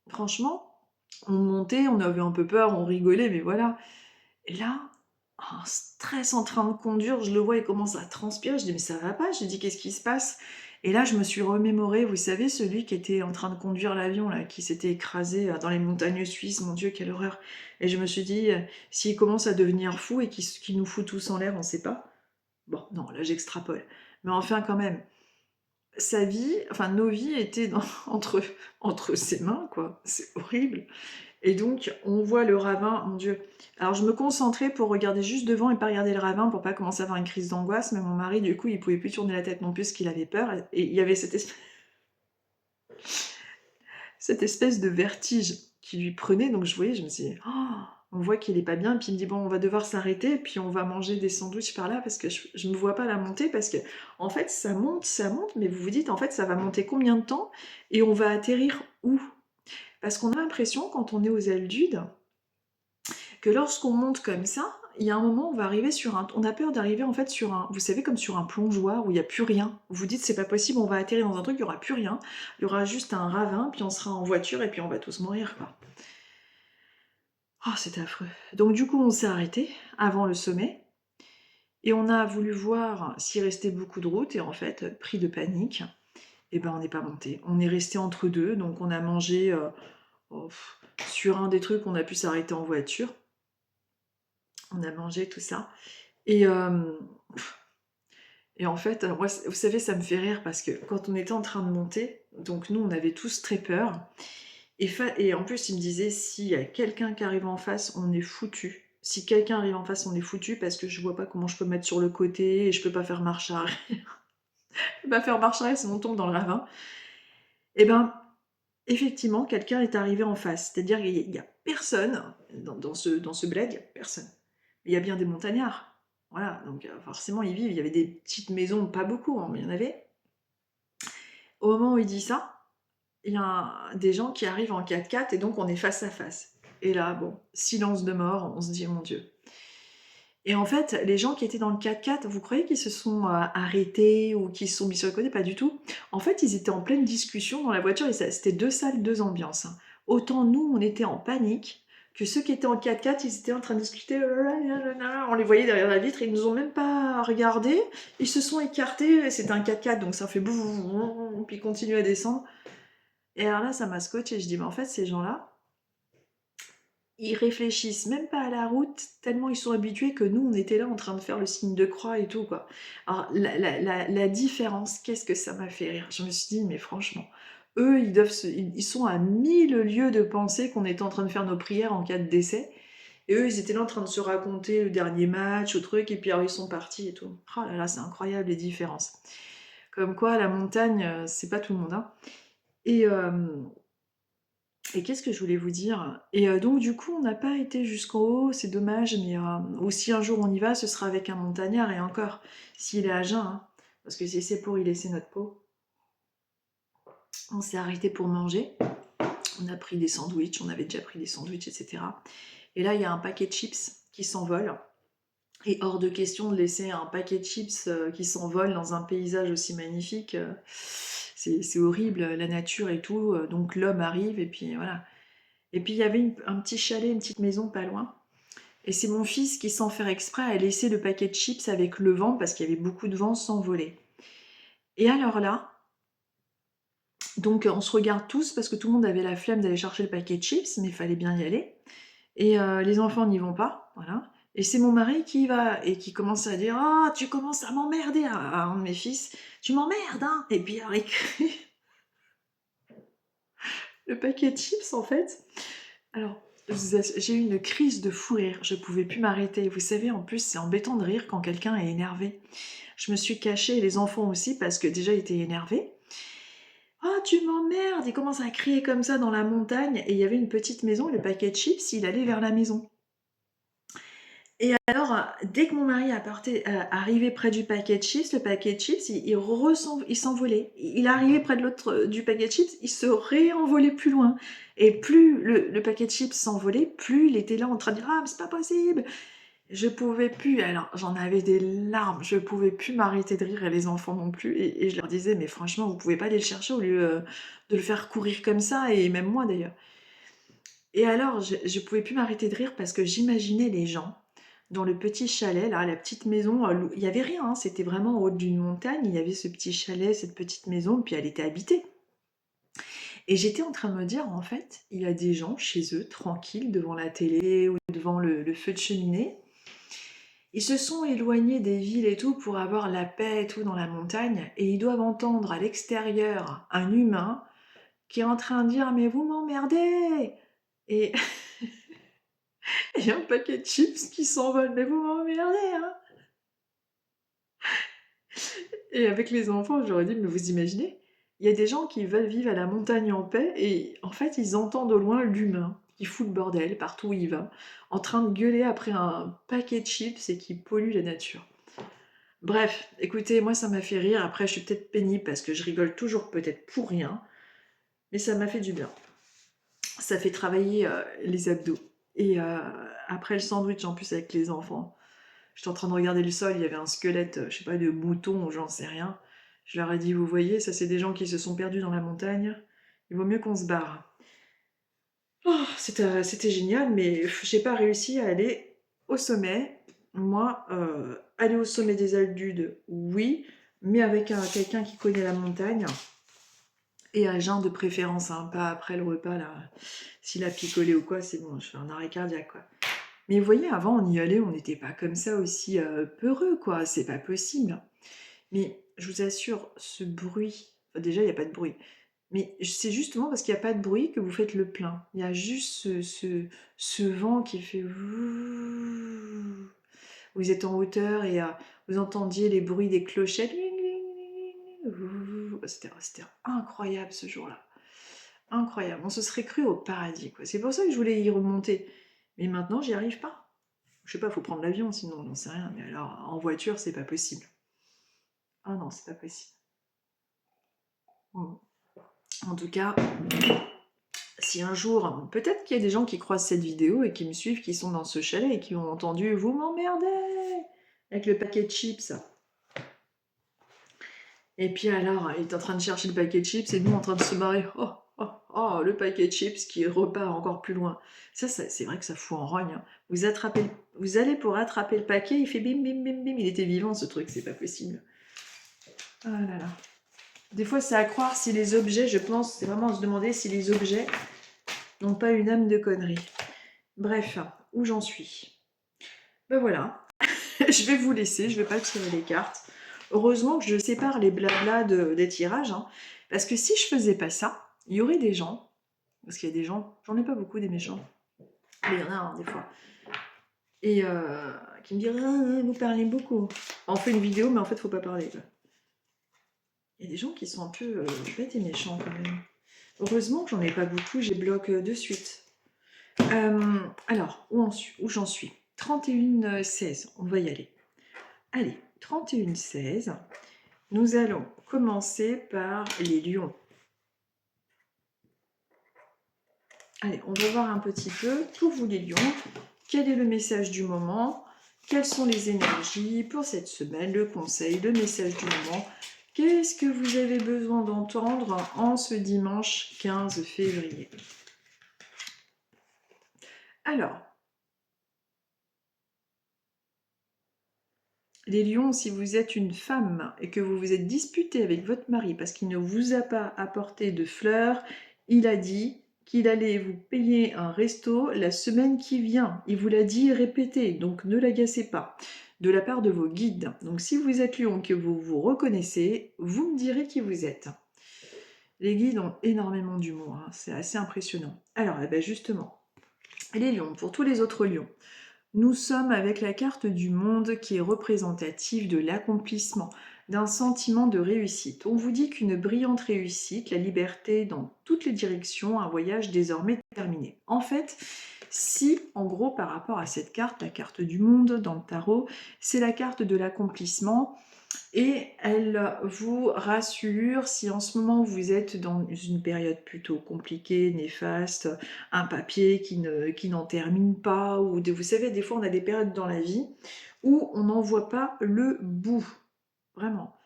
franchement, on montait, on avait un peu peur, on rigolait, mais voilà. Et là, un stress en train de conduire, je le vois, il commence à transpirer. Je dis, mais ça va pas? Je dis, qu'est-ce qui se passe? Et là, je me suis remémoré, vous savez, celui qui était en train de conduire l'avion, là, qui s'était écrasé dans les montagnes suisses, mon Dieu, quelle horreur. Et je me suis dit, s'il commence à devenir fou et qu'il nous fout tous en l'air, on sait pas. Bon, non, là, j'extrapole. Mais enfin, quand même, sa vie, enfin, nos vies étaient entre ses mains, quoi. C'est horrible. Et donc, on voit le ravin, mon Dieu. Alors, je me concentrais pour regarder juste devant et pas regarder le ravin pour pas commencer à avoir une crise d'angoisse. Mais mon mari, du coup, il pouvait plus tourner la tête non plus parce qu'il avait peur. Et il y avait cette espèce de vertige qui lui prenait. Donc, je voyais, je me disais, oh, on voit qu'il est pas bien. Puis il me dit, bon, on va devoir s'arrêter. Puis on va manger des sandwichs par là parce que je me vois pas la monter. Parce que, en fait, ça monte. Mais vous vous dites, en fait, ça va monter combien de temps? Et on va atterrir où? Parce qu'on a l'impression, quand on est aux Aldudes, que lorsqu'on monte comme ça, il y a un moment où on va arriver sur un... On a peur d'arriver en fait sur un... Vous savez, comme sur un plongeoir où il n'y a plus rien. Vous vous dites, c'est pas possible, on va atterrir dans un truc, il n'y aura plus rien. Il y aura juste un ravin, puis on sera en voiture et puis on va tous mourir, quoi. Oh, c'est affreux. Donc du coup, on s'est arrêté avant le sommet. Et on a voulu voir s'il restait beaucoup de route. Et en fait, pris de panique, eh ben, on n'est pas monté. On est resté entre deux. Donc on a mangé... sur un des trucs, on a pu s'arrêter en voiture. On a mangé tout ça. Et, et en fait, moi, vous savez, ça me fait rire parce que quand on était en train de monter, donc nous, on avait tous très peur. Et en plus, il me disait, s'il y a quelqu'un qui arrive en face, on est foutu. Si quelqu'un arrive en face, on est foutu parce que je vois pas comment je peux me mettre sur le côté et je peux pas faire marche arrière. Je peux pas faire marche arrière, sinon on tombe dans le ravin. Et ben, effectivement, quelqu'un est arrivé en face. C'est-à-dire qu'il y a personne dans ce bled, il n'y a personne. Il y a bien des montagnards. Voilà, donc forcément, ils vivent. Il y avait des petites maisons, pas beaucoup, hein, mais il y en avait. Au moment où il dit ça, il y a des gens qui arrivent en 4x4 et donc on est face à face. Et là, bon, silence de mort, on se dit, mon Dieu. Et en fait, les gens qui étaient dans le 4x4, vous croyez qu'ils se sont arrêtés ou qu'ils se sont mis sur le côté? Pas du tout. En fait, ils étaient en pleine discussion dans la voiture et c'était 2 salles, 2 ambiances, hein. Autant nous, on était en panique, que ceux qui étaient en 4x4, ils étaient en train de discuter, on les voyait derrière la vitre, ils nous ont même pas regardés, ils se sont écartés, c'était un 4x4, donc ça fait boum, puis ils continuent à descendre. Et alors là, ça m'a scotché, je dis, mais en fait, ces gens-là, ils réfléchissent même pas à la route, tellement ils sont habitués que nous, on était là en train de faire le signe de croix et tout, quoi. Alors, la différence, qu'est-ce que ça m'a fait rire? Je me suis dit, mais franchement, eux, ils sont à 1000 lieues de penser qu'on était en train de faire nos prières en cas de décès. Et eux, ils étaient là en train de se raconter le dernier match, au truc, et puis alors ils sont partis et tout. Oh là là, c'est incroyable les différences. Comme quoi, la montagne, c'est pas tout le monde, hein. Et, et qu'est-ce que je voulais vous dire? Et donc du coup, on n'a pas été jusqu'en haut, c'est dommage, mais ou si un jour on y va, ce sera avec un montagnard, et encore, s'il est à jeun, hein, parce que si c'est pour y laisser notre peau. On s'est arrêté pour manger, on a pris des sandwichs, on avait déjà pris des sandwichs, etc. Et là, il y a un paquet de chips qui s'envole, et hors de question de laisser un paquet de chips qui s'envole dans un paysage aussi magnifique. C'est horrible, la nature et tout, donc l'homme arrive, et puis voilà. Et puis il y avait un petit chalet, une petite maison pas loin. Et c'est mon fils qui, sans faire exprès, a laissé le paquet de chips avec le vent, parce qu'il y avait beaucoup de vent, s'envoler. Et alors là, donc on se regarde tous, parce que tout le monde avait la flemme d'aller chercher le paquet de chips, mais il fallait bien y aller. Et les enfants n'y vont pas, voilà. Et c'est mon mari qui y va, et qui commence à dire: «Ah, tu commences à m'emmerder», à un de mes fils. «Tu m'emmerdes, hein!» Et puis alors il crie le paquet de chips, en fait. Alors, j'ai eu une crise de fou rire, je pouvais plus m'arrêter. Vous savez, en plus, c'est embêtant de rire quand quelqu'un est énervé. Je me suis cachée, et les enfants aussi, parce que déjà, ils étaient énervés. «Ah, tu m'emmerdes!» Il commence à crier comme ça dans la montagne, et il y avait une petite maison, le paquet de chips, il allait vers la maison. Et alors, dès que mon mari arrivait près du paquet de chips, le paquet de chips, il s'envolait. Il arrivait près de l'autre, du paquet de chips, il se réenvolait plus loin. Et plus le paquet de chips s'envolait, plus il était là en train de dire: «Ah, mais c'est pas possible!» Je pouvais plus, alors j'en avais des larmes, je pouvais plus m'arrêter de rire, et les enfants non plus. Et je leur disais: «Mais franchement, vous pouvez pas aller le chercher au lieu de le faire courir comme ça», et même moi d'ailleurs. Et alors, je pouvais plus m'arrêter de rire, parce que j'imaginais les gens dans le petit chalet, là, la petite maison. Il y avait rien, hein, c'était vraiment en haut d'une montagne. Il y avait ce petit chalet, cette petite maison, puis elle était habitée. Et j'étais en train de me dire, en fait, il y a des gens chez eux, tranquilles, devant la télé ou devant le feu de cheminée. Ils se sont éloignés des villes et tout pour avoir la paix et tout dans la montagne, et ils doivent entendre à l'extérieur un humain qui est en train de dire: «Mais vous m'emmerdez!» Et il y a un paquet de chips qui s'envole. «Mais vous m'emmerdez, hein!» Et avec les enfants, je leur ai dit: «Mais vous imaginez? Il y a des gens qui veulent vivre à la montagne en paix, et en fait, ils entendent au loin l'humain qui fout le bordel partout où il va, en train de gueuler après un paquet de chips et qui pollue la nature». Bref, écoutez, moi ça m'a fait rire. Après, je suis peut-être pénible parce que je rigole toujours peut-être pour rien, mais ça m'a fait du bien. Ça fait travailler les abdos. Et après le sandwich, en plus avec les enfants, j'étais en train de regarder le sol, il y avait un squelette, je sais pas, de mouton ou j'en sais rien. Je leur ai dit: «Vous voyez, ça c'est des gens qui se sont perdus dans la montagne. Il vaut mieux qu'on se barre». Oh, c'était génial, mais j'ai pas réussi à aller au sommet. Moi, aller au sommet des Aldudes, oui, mais avec quelqu'un qui connaît la montagne, et à jeun de préférence, hein, pas après le repas là. S'il a picolé ou quoi, c'est bon, je fais un arrêt cardiaque, quoi. Mais vous voyez, avant on y allait, on n'était pas comme ça aussi peureux, quoi. C'est pas possible. Mais je vous assure, ce bruit, enfin, déjà il n'y a pas de bruit, mais c'est justement parce qu'il n'y a pas de bruit que vous faites le plein. Il y a juste ce vent qui fait... Vous êtes en hauteur, et vous entendiez les bruits des clochettes. C'était incroyable ce jour-là. Incroyable, on se serait cru au paradis, quoi. C'est pour ça que je voulais y remonter. Mais maintenant, j'y arrive pas. Je sais pas, faut prendre l'avion, sinon, j'en sais rien. Mais alors, en voiture, c'est pas possible. Ah non, c'est pas possible. Bon. En tout cas, si un jour, peut-être qu'il y a des gens qui croisent cette vidéo et qui me suivent, qui sont dans ce chalet et qui ont entendu «Vous m'emmerdez!» avec le paquet de chips. Et puis alors, il est en train de chercher le paquet de chips et nous en train de se marrer. Oh, oh, oh, le paquet de chips qui repart encore plus loin. Ça c'est vrai que ça fout en rogne, hein. Vous allez pour attraper le paquet, il fait bim, bim, bim, bim. Il était vivant ce truc, c'est pas possible. Ah là là. Des fois, c'est à croire si les objets, je pense, c'est vraiment à se demander si les objets n'ont pas une âme de connerie. Bref, où j'en suis? Ben voilà, je vais vous laisser, je vais pas tirer les cartes. Heureusement que je sépare les blablas des tirages, hein, parce que si je faisais pas ça, il y aurait des gens, parce qu'il y a des gens, j'en ai pas beaucoup des méchants, mais il y en a hein, des fois, et qui me diraient ah, vous parlez beaucoup. On fait une vidéo, mais en fait, faut pas parler. Quoi. Il y a des gens qui sont un peu bêtes et méchants quand même. Heureusement que j'en ai pas beaucoup, j'ai bloqué de suite. Alors, où j'en suis 31-16, on va y aller. Allez, 31-16. Nous allons commencer par les lions. Allez, on va voir un petit peu, pour vous les lions, quel est le message du moment, quelles sont les énergies pour cette semaine, le conseil, le message du moment. Qu'est-ce que vous avez besoin d'entendre en ce dimanche 15 février? Alors, les lions, si vous êtes une femme et que vous vous êtes disputé avec votre mari parce qu'il ne vous a pas apporté de fleurs, il a dit qu'il allait vous payer un resto la semaine qui vient. Il vous l'a dit et répété, donc ne l'agacez pas. De la part de vos guides. Donc si vous êtes lion, que vous vous reconnaissez, vous me direz qui vous êtes. Les guides ont énormément d'humour, hein, c'est assez impressionnant. Alors, eh ben justement, les lions, pour tous les autres lions, nous sommes avec la carte du monde qui est représentative de l'accomplissement, d'un sentiment de réussite. On vous dit qu'une brillante réussite, la liberté dans toutes les directions, un voyage désormais terminé. En fait, si, en gros, par rapport à cette carte, la carte du monde dans le tarot, c'est la carte de l'accomplissement, et elle vous rassure si en ce moment vous êtes dans une période plutôt compliquée, néfaste, un papier qui n'en termine pas, ou vous savez, des fois on a des périodes dans la vie où on n'en voit pas le bout, vraiment.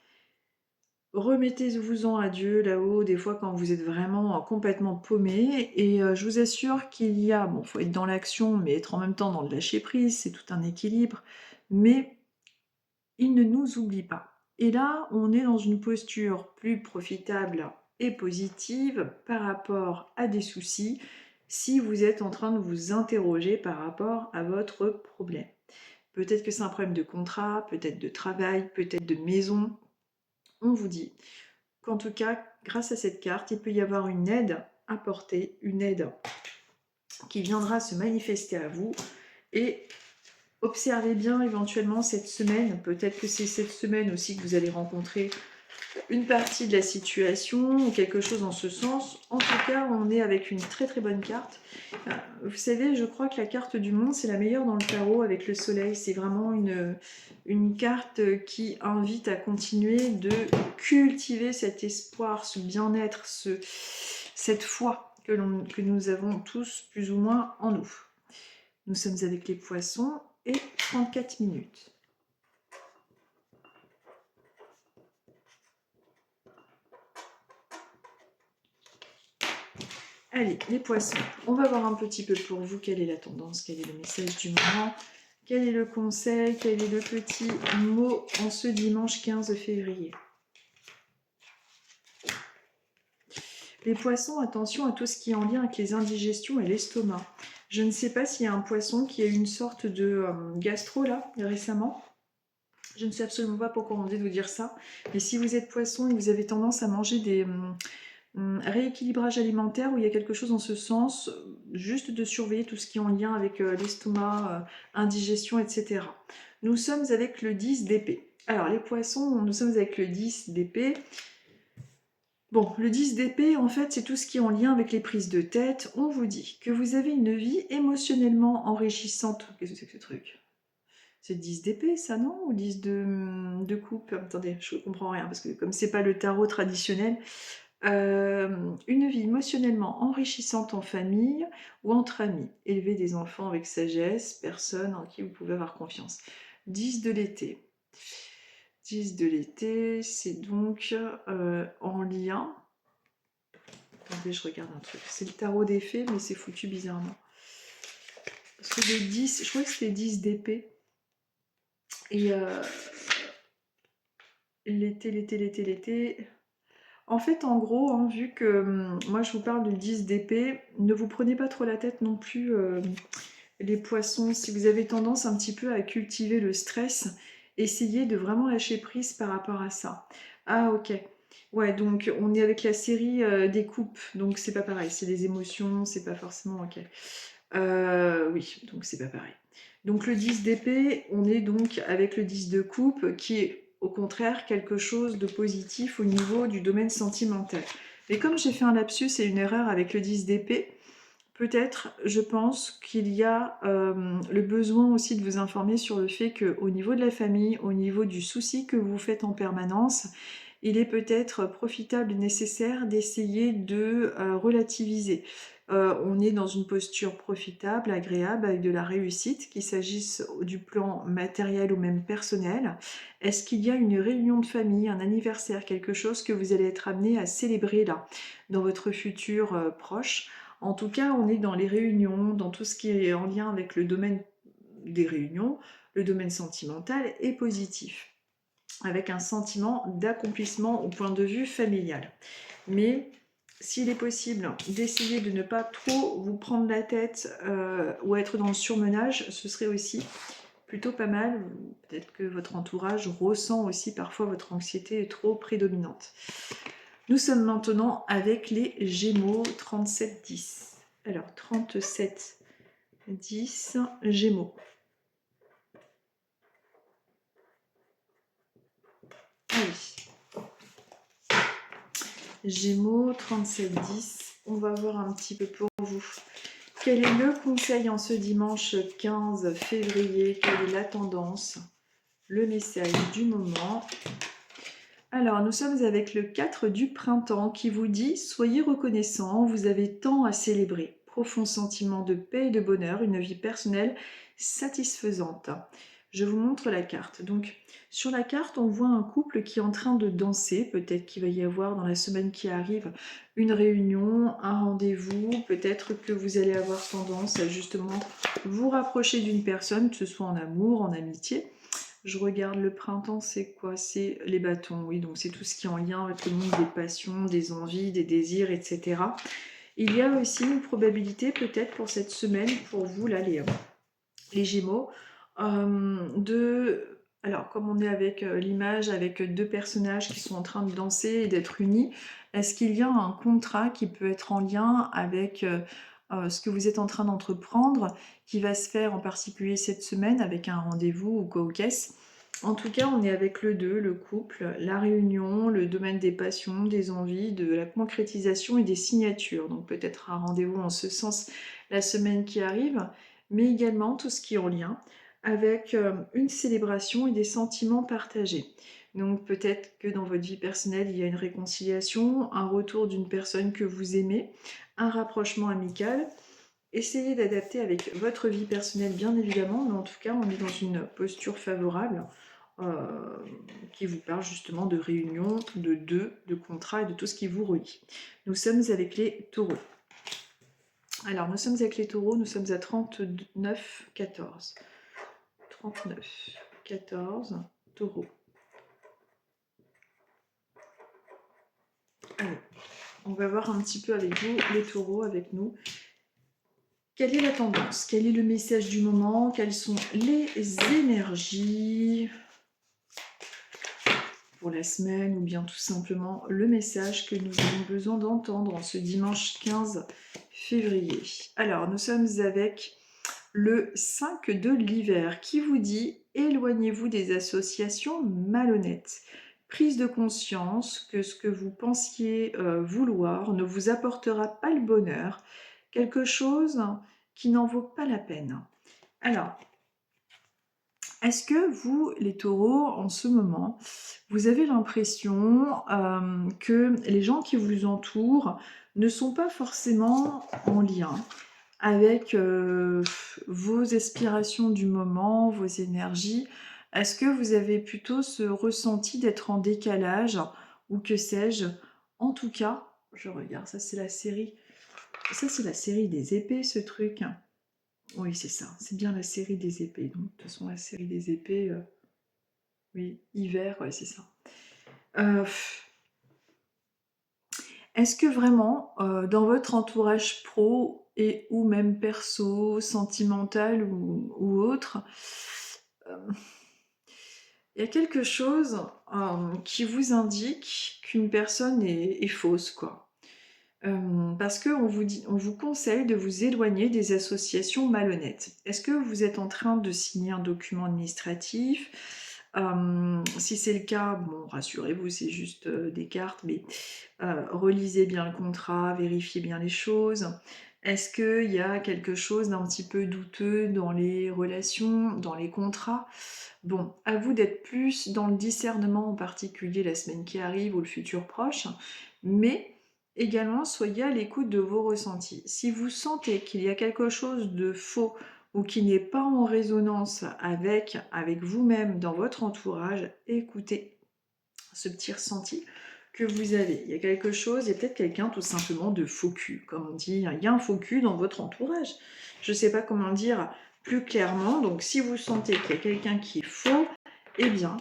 Remettez-vous-en à Dieu là-haut, des fois quand vous êtes vraiment complètement paumé, et je vous assure qu'il y a, bon, faut être dans l'action, mais être en même temps dans le lâcher-prise, c'est tout un équilibre, mais il ne nous oublie pas. Et là, on est dans une posture plus profitable et positive par rapport à des soucis si vous êtes en train de vous interroger par rapport à votre problème. Peut-être que c'est un problème de contrat, peut-être de travail, peut-être de maison. On vous dit qu'en tout cas, grâce à cette carte, il peut y avoir une aide apportée, une aide qui viendra se manifester à vous, et observez bien éventuellement cette semaine, peut-être que c'est cette semaine aussi que vous allez rencontrer une partie de la situation ou quelque chose en ce sens. En tout cas, on est avec une très très bonne carte. Vous savez, je crois que la carte du monde, c'est la meilleure dans le tarot avec le soleil. C'est vraiment une carte qui invite à continuer de cultiver cet espoir, ce bien-être, cette foi que nous avons tous plus ou moins en nous. Nous sommes avec les poissons et 34 minutes. Allez, les poissons, on va voir un petit peu pour vous quelle est la tendance, quel est le message du moment, quel est le conseil, quel est le petit mot en ce dimanche 15 février. Les poissons, attention à tout ce qui est en lien avec les indigestions et l'estomac. Je ne sais pas s'il y a un poisson qui a eu une sorte de gastro là, récemment. Je ne sais absolument pas pourquoi on dit de vous dire ça. Mais si vous êtes poisson et que vous avez tendance à manger des rééquilibrage alimentaire où il y a quelque chose en ce sens, juste de surveiller tout ce qui est en lien avec l'estomac, indigestion, etc. Nous sommes avec le 10 d'épée. Alors les poissons, nous sommes avec le 10 d'épée. Bon, le 10 d'épée, en fait, c'est tout ce qui est en lien avec les prises de tête. On vous dit que vous avez une vie émotionnellement enrichissante. Qu'est-ce que c'est que ce truc? C'est 10 d'épée, ça, non? Ou 10 de coupe? Attendez, je comprends rien, parce que comme c'est pas le tarot traditionnel, une vie émotionnellement enrichissante en famille ou entre amis. Élever des enfants avec sagesse, personne en qui vous pouvez avoir confiance. 10 de l'été. 10 de l'été, c'est donc en lien. Attendez, je regarde un truc. C'est le tarot des fées, mais c'est foutu bizarrement. Parce que le 10, je crois que c'était 10 d'épée. Et l'été. En fait, en gros, hein, vu que moi je vous parle de 10 d'épée, ne vous prenez pas trop la tête non plus, les poissons. Si vous avez tendance un petit peu à cultiver le stress, essayez de vraiment lâcher prise par rapport à ça. Ah, ok. Ouais, donc on est avec la série des coupes, donc c'est pas pareil. C'est des émotions, c'est pas forcément ok. Oui, donc c'est pas pareil. Donc le 10 d'épée, on est donc avec le 10 de coupe qui est au contraire quelque chose de positif au niveau du domaine sentimental. Mais comme j'ai fait un lapsus et une erreur avec le 10 d'épée, peut-être, je pense qu'il y a le besoin aussi de vous informer sur le fait qu'au niveau de la famille, au niveau du souci que vous faites en permanence, il est peut-être profitable et nécessaire d'essayer de relativiser. On est dans une posture profitable, agréable, avec de la réussite, qu'il s'agisse du plan matériel ou même personnel. Est-ce qu'il y a une réunion de famille, un anniversaire, quelque chose que vous allez être amené à célébrer là, dans votre futur proche? En tout cas, on est dans les réunions, dans tout ce qui est en lien avec le domaine des réunions, le domaine sentimental est positif, avec un sentiment d'accomplissement au point de vue familial. Mais s'il est possible d'essayer de ne pas trop vous prendre la tête ou être dans le surmenage, ce serait aussi plutôt pas mal. Peut-être que votre entourage ressent aussi parfois votre anxiété trop prédominante. Nous sommes maintenant avec les Gémeaux 37-10. Alors 37-10, Gémeaux. Ah oui. Gémeaux 37-10. On va voir un petit peu pour vous. Quel est le conseil en ce dimanche 15 février? Quelle est la tendance? Le message du moment. Alors, nous sommes avec le 4 du printemps qui vous dit « Soyez reconnaissants, vous avez tant à célébrer. Profond sentiment de paix et de bonheur, une vie personnelle satisfaisante. » Je vous montre la carte. Donc, sur la carte, on voit un couple qui est en train de danser. Peut-être qu'il va y avoir dans la semaine qui arrive une réunion, un rendez-vous. Peut-être que vous allez avoir tendance à justement vous rapprocher d'une personne, que ce soit en amour, en amitié. Je regarde le printemps, c'est quoi? C'est les bâtons, oui, donc c'est tout ce qui est en lien avec le monde des passions, des envies, des désirs, etc. Il y a aussi une probabilité peut-être pour cette semaine, pour vous là, les Gémeaux, alors comme on est avec l'image, avec deux personnages qui sont en train de danser et d'être unis, est-ce qu'il y a un contrat qui peut être en lien avec ce que vous êtes en train d'entreprendre, qui va se faire en particulier cette semaine avec un rendez-vous ou quoi ou qu'est-ce? En tout cas, on est avec le 2, le couple, la réunion, le domaine des passions, des envies, de la concrétisation et des signatures. Donc peut-être un rendez-vous en ce sens la semaine qui arrive, mais également tout ce qui est en lien avec une célébration et des sentiments partagés. Donc peut-être que dans votre vie personnelle, il y a une réconciliation, un retour d'une personne que vous aimez, un rapprochement amical. Essayez d'adapter avec votre vie personnelle, bien évidemment, mais en tout cas, on est dans une posture favorable qui vous parle justement de réunion, de deux, de contrat et de tout ce qui vous relie. Nous sommes avec les taureaux. Alors, nous sommes avec les taureaux, nous sommes à 39-14. 39-14, taureau. Allez, on va voir un petit peu avec vous, les taureaux, avec nous. Quelle est la tendance? Quel est le message du moment? Quelles sont les énergies pour la semaine ou bien tout simplement le message que nous avons besoin d'entendre en ce dimanche 15 février? Alors, nous sommes avec le 5 de l'hiver qui vous dit « Éloignez-vous des associations malhonnêtes. prise de conscience que ce que vous pensiez vouloir ne vous apportera pas le bonheur, quelque chose qui n'en vaut pas la peine. Alors, est-ce que vous, les taureaux, en ce moment, vous avez l'impression que les gens qui vous entourent ne sont pas forcément en lien avec vos aspirations du moment, vos énergies? Est-ce que vous avez plutôt ce ressenti d'être en décalage ou que sais-je? En tout cas, je regarde, ça c'est la série des épées, ce truc. Oui, c'est ça, c'est bien la série des épées. Donc, de toute façon, la série des épées, oui, hiver, ouais, c'est ça. Euh, Est-ce que vraiment, dans votre entourage pro et ou même perso, sentimental ou autre, euh, il y a quelque chose qui vous indique qu'une personne est fausse, quoi. Parce qu'on on vous conseille de vous éloigner des associations malhonnêtes. Est-ce que vous êtes en train de signer un document administratif? Si c'est le cas, bon, rassurez-vous, c'est juste des cartes, mais relisez bien le contrat, vérifiez bien les choses. Est-ce qu'il y a quelque chose d'un petit peu douteux dans les relations, dans les contrats? Bon, à vous d'être plus dans le discernement, en particulier la semaine qui arrive ou le futur proche, mais également soyez à l'écoute de vos ressentis. Si vous sentez qu'il y a quelque chose de faux ou qui n'est pas en résonance avec vous-même dans votre entourage, écoutez ce petit ressenti que vous avez. Il y a quelque chose, il y a peut-être quelqu'un tout simplement de faux cul, comme on dit, il y a un faux cul dans votre entourage. Je ne sais pas comment dire plus clairement, donc si vous sentez qu'il y a quelqu'un qui est faux, eh bien,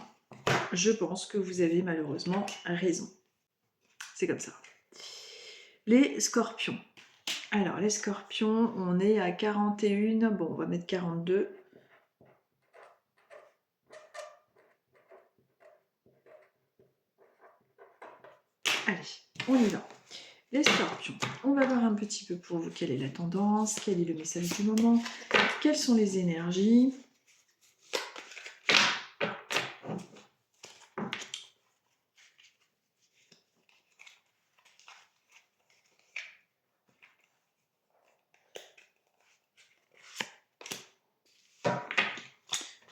je pense que vous avez malheureusement raison. C'est comme ça. Les scorpions. Alors, les scorpions, on est à 41, bon, on va mettre 42. Allez, on y va. Les scorpions, on va voir un petit peu pour vous quelle est la tendance, quel est le message du moment, quelles sont les énergies.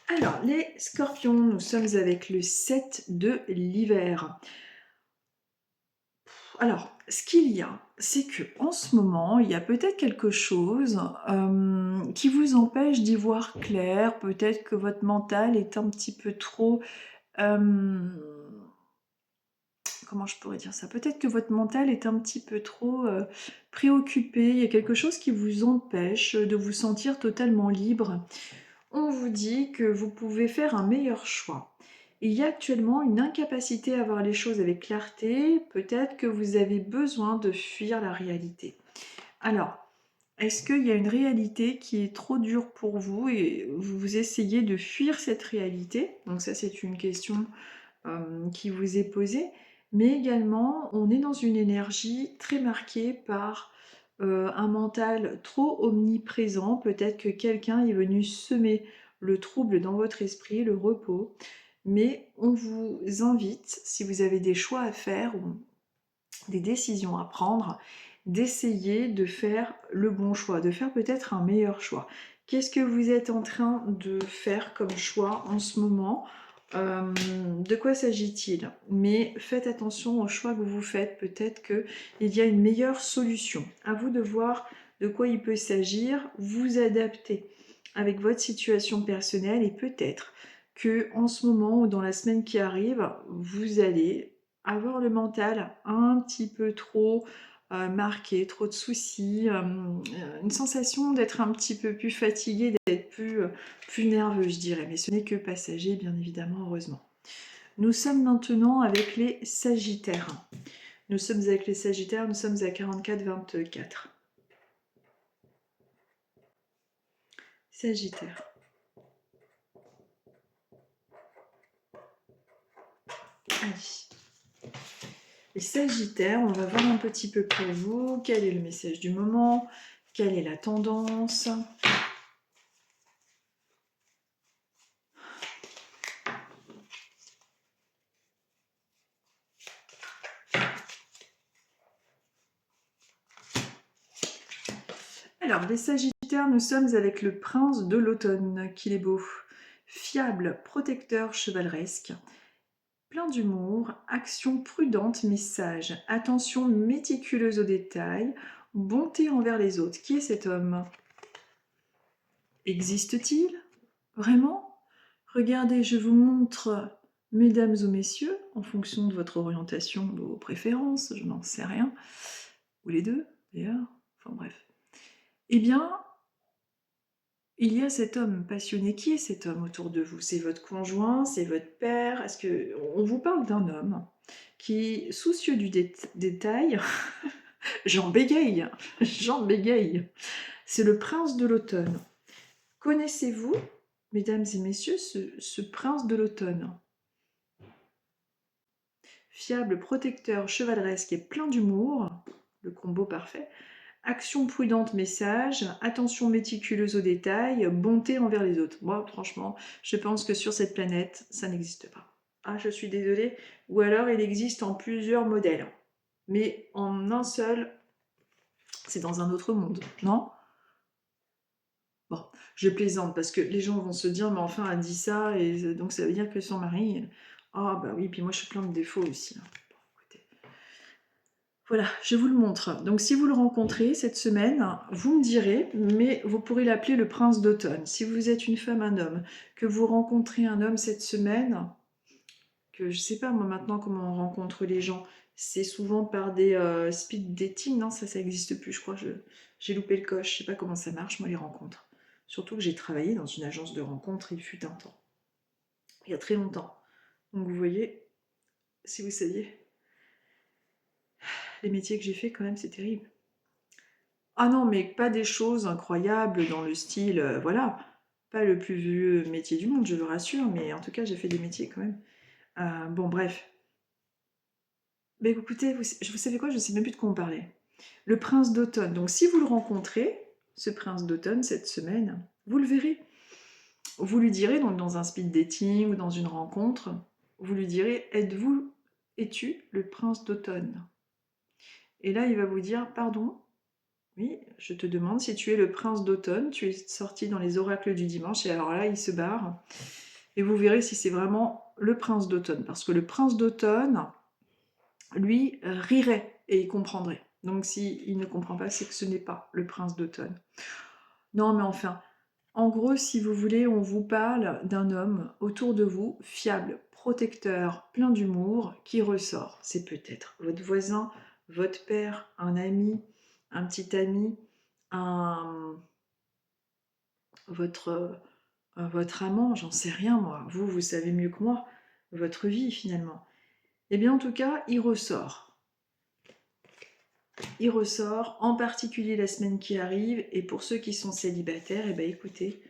Alors, les scorpions, nous sommes avec le 7 de l'hiver. Alors, ce qu'il y a, c'est que en ce moment, il y a peut-être quelque chose qui vous empêche d'y voir clair. Peut-être que votre mental est un petit peu trop... comment je pourrais dire ça? Peut-être que votre mental est un petit peu trop préoccupé. Il y a quelque chose qui vous empêche de vous sentir totalement libre. On vous dit que vous pouvez faire un meilleur choix. Il y a actuellement une incapacité à voir les choses avec clarté. Peut-être que vous avez besoin de fuir la réalité. Alors, est-ce qu'il y a une réalité qui est trop dure pour vous et vous essayez de fuir cette réalité? Donc ça, c'est une question qui vous est posée. Mais également, on est dans une énergie très marquée par un mental trop omniprésent. Peut-être que quelqu'un est venu semer le trouble dans votre esprit, le repos. Mais on vous invite, si vous avez des choix à faire ou des décisions à prendre, d'essayer de faire le bon choix, de faire peut-être un meilleur choix. Qu'est-ce que vous êtes en train de faire comme choix en ce moment? De quoi s'agit-il? Mais faites attention aux choix que vous faites, peut-être qu'il y a une meilleure solution. À vous de voir de quoi il peut s'agir, vous adapter avec votre situation personnelle et peut-être que en ce moment ou dans la semaine qui arrive, vous allez avoir le mental un petit peu trop marqué, trop de soucis, une sensation d'être un petit peu plus fatigué, d'être plus nerveux, je dirais. Mais ce n'est que passager, bien évidemment, heureusement. Nous sommes maintenant avec les Sagittaires. Nous sommes avec les Sagittaires, nous sommes à 44-24. Sagittaire. Allez. Les Sagittaires, on va voir un petit peu pour vous. Quel est le message du moment? Quelle est la tendance? Alors, les Sagittaires, nous sommes avec le prince de l'automne, qu'il est beau. Fiable, protecteur, chevaleresque, plein d'humour, action prudente mais sage, attention méticuleuse aux détails, bonté envers les autres. Qui est cet homme? Existe-t-il? Vraiment? Regardez, je vous montre, mesdames ou messieurs, en fonction de votre orientation, de vos préférences, je n'en sais rien, ou les deux d'ailleurs, enfin bref. Eh bien, il y a cet homme passionné. Qui est cet homme autour de vous? C'est votre conjoint? C'est votre père? Est-ce que on vous parle d'un homme qui, soucieux du détail, j'en bégaye, j'en bégaye. C'est le prince de l'automne. Connaissez-vous, mesdames et messieurs, ce prince de l'automne? Fiable, protecteur, chevaleresque et plein d'humour, le combo parfait. Action prudente mais sage, attention méticuleuse aux détails, bonté envers les autres. Moi, franchement, je pense que sur cette planète, ça n'existe pas. Ah, je suis désolée. Ou alors, il existe en plusieurs modèles. Mais en un seul, c'est dans un autre monde, non? Bon, je plaisante parce que les gens vont se dire, mais enfin, elle dit ça, et donc ça veut dire que son mari... Ah, bah oui, puis moi, je suis plein de défauts aussi. Bon, écoutez. Voilà, je vous le montre. Donc si vous le rencontrez cette semaine, vous me direz, mais vous pourrez l'appeler le prince d'automne. Si vous êtes une femme, un homme, que vous rencontrez un homme cette semaine, que je sais pas moi maintenant comment on rencontre les gens, c'est souvent par des speed dating, non ça n'existe plus, je crois, j'ai loupé le coche, je sais pas comment ça marche moi les rencontres. Surtout que j'ai travaillé dans une agence de rencontres, il fut un temps, il y a très longtemps. Donc vous voyez, si vous saviez, les métiers que j'ai fait quand même c'est terrible. Ah non, mais pas des choses incroyables dans le style, voilà, pas le plus vieux métier du monde, je vous rassure, mais en tout cas, j'ai fait des métiers quand même. Bon, bref. Mais écoutez, vous savez quoi, je ne sais même plus de quoi on parlait. Le prince d'automne. Donc, si vous le rencontrez, ce prince d'automne, cette semaine, vous le verrez. Vous lui direz, donc dans un speed dating ou dans une rencontre, vous lui direz, es-tu le prince d'automne? Et là, il va vous dire, pardon, oui, je te demande si tu es le prince d'automne, tu es sorti dans les oracles du dimanche, et alors là, il se barre, et vous verrez si c'est vraiment le prince d'automne, parce que le prince d'automne, lui, rirait, et il comprendrait. Donc s'il ne comprend pas, c'est que ce n'est pas le prince d'automne. Non, mais enfin, en gros, si vous voulez, on vous parle d'un homme autour de vous, fiable, protecteur, plein d'humour, qui ressort. C'est peut-être votre voisin, votre père, un ami, un petit ami, un, votre amant, j'en sais rien moi. Vous savez mieux que moi, votre vie finalement. Eh bien en tout cas, il ressort. Il ressort, en particulier la semaine qui arrive, et pour ceux qui sont célibataires, eh bien écoutez,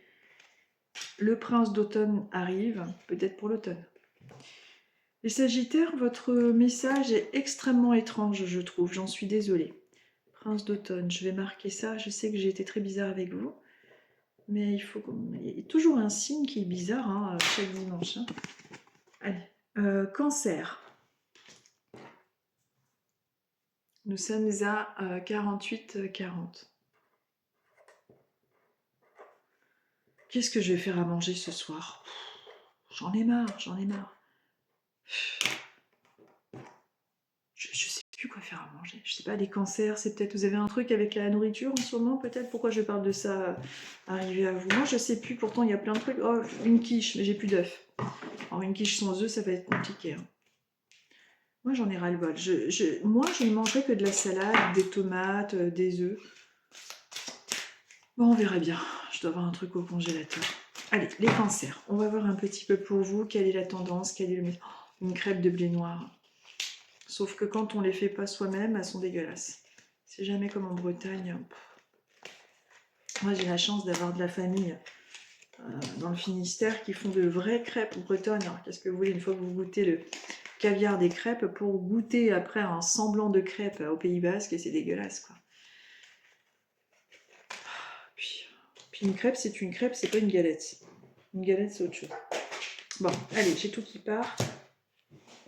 le prince d'automne arrive, peut-être pour l'automne. Les Sagittaires, votre message est extrêmement étrange, je trouve, j'en suis désolée. Prince d'automne, je vais marquer ça, je sais que j'ai été très bizarre avec vous, mais il y a toujours un signe qui est bizarre hein, chaque dimanche. Hein. Allez, Cancer. Nous sommes à 48-40. Qu'est-ce que je vais faire à manger ce soir? J'en ai marre, j'en ai marre. Je sais plus quoi faire à manger. Je sais pas, les cancers, c'est peut-être... Vous avez un truc avec la nourriture en ce moment, peut-être? Pourquoi je parle de ça arrivé à vous? Moi, je sais plus, pourtant, il y a plein de trucs. Oh, une quiche, mais j'ai plus d'œufs. Alors, une quiche sans œufs, ça va être compliqué. Hein. Moi, j'en ai ras-le-bol. Moi, je ne mangerai que de la salade, des tomates, des œufs. Bon, on verra bien. Je dois avoir un truc au congélateur. Allez, les cancers. On va voir un petit peu pour vous. Quelle est la tendance? Quel est le... Oh, une crêpe de blé noir. Sauf que quand on les fait pas soi-même, elles sont dégueulasses. C'est jamais comme en Bretagne. Moi, j'ai la chance d'avoir de la famille dans le Finistère qui font de vraies crêpes bretonnes. Alors, qu'est-ce que vous voulez, une fois que vous goûtez le caviar des crêpes, pour goûter après un semblant de crêpes au Pays Basque, et c'est dégueulasse, quoi. Puis une crêpe, c'est une crêpe, c'est pas une galette. Une galette, c'est autre chose. Bon, allez, j'ai tout qui part.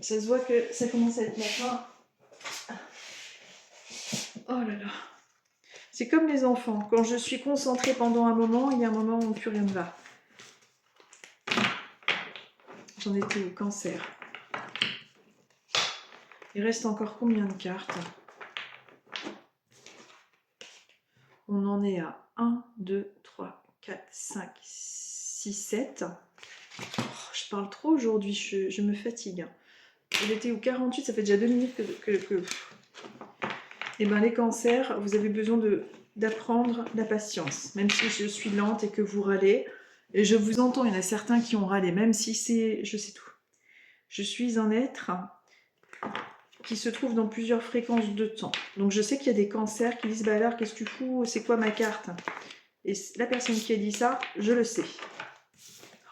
Ça se voit que ça commence à être la fin. Oh là là. C'est comme les enfants. Quand je suis concentrée pendant un moment, il y a un moment où plus rien ne va. J'en étais au Cancer. Il reste encore combien de cartes? On en est à 1, 2, 3, 4, 5, 6, 7. Oh, je parle trop aujourd'hui, je me fatigue. Il était au 48, ça fait déjà 2 minutes que... Eh bien, les cancers, vous avez besoin d'apprendre la patience. Même si je suis lente et que vous râlez, et je vous entends, il y en a certains qui ont râlé, même si c'est... Je sais tout. Je suis un être qui se trouve dans plusieurs fréquences de temps. Donc je sais qu'il y a des cancers qui disent, bah alors, qu'est-ce que tu fous? C'est quoi ma carte? Et la personne qui a dit ça, je le sais.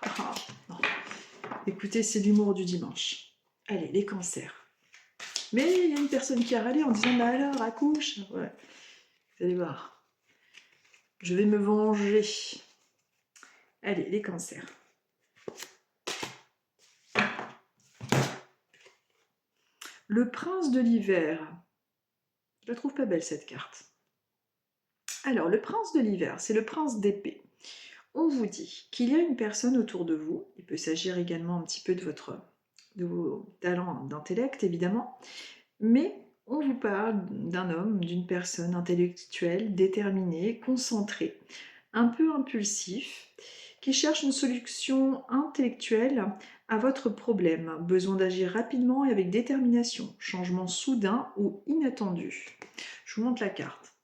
Ah, non. Écoutez, c'est l'humour du dimanche. Allez, les cancers. Mais il y a une personne qui a râlé en disant, bah alors, accouche. Ouais. Vous allez voir. Je vais me venger. Allez, les cancers. Le prince de l'hiver. Je la trouve pas belle cette carte. Alors, le prince de l'hiver, c'est le prince d'épée. On vous dit qu'il y a une personne autour de vous. Il peut s'agir également un petit peu de vos talents d'intellect, évidemment. Mais on vous parle d'un homme, d'une personne intellectuelle, déterminée, concentrée, un peu impulsif, qui cherche une solution intellectuelle à votre problème. Besoin d'agir rapidement et avec détermination. Changement soudain ou inattendu. Je vous montre la carte.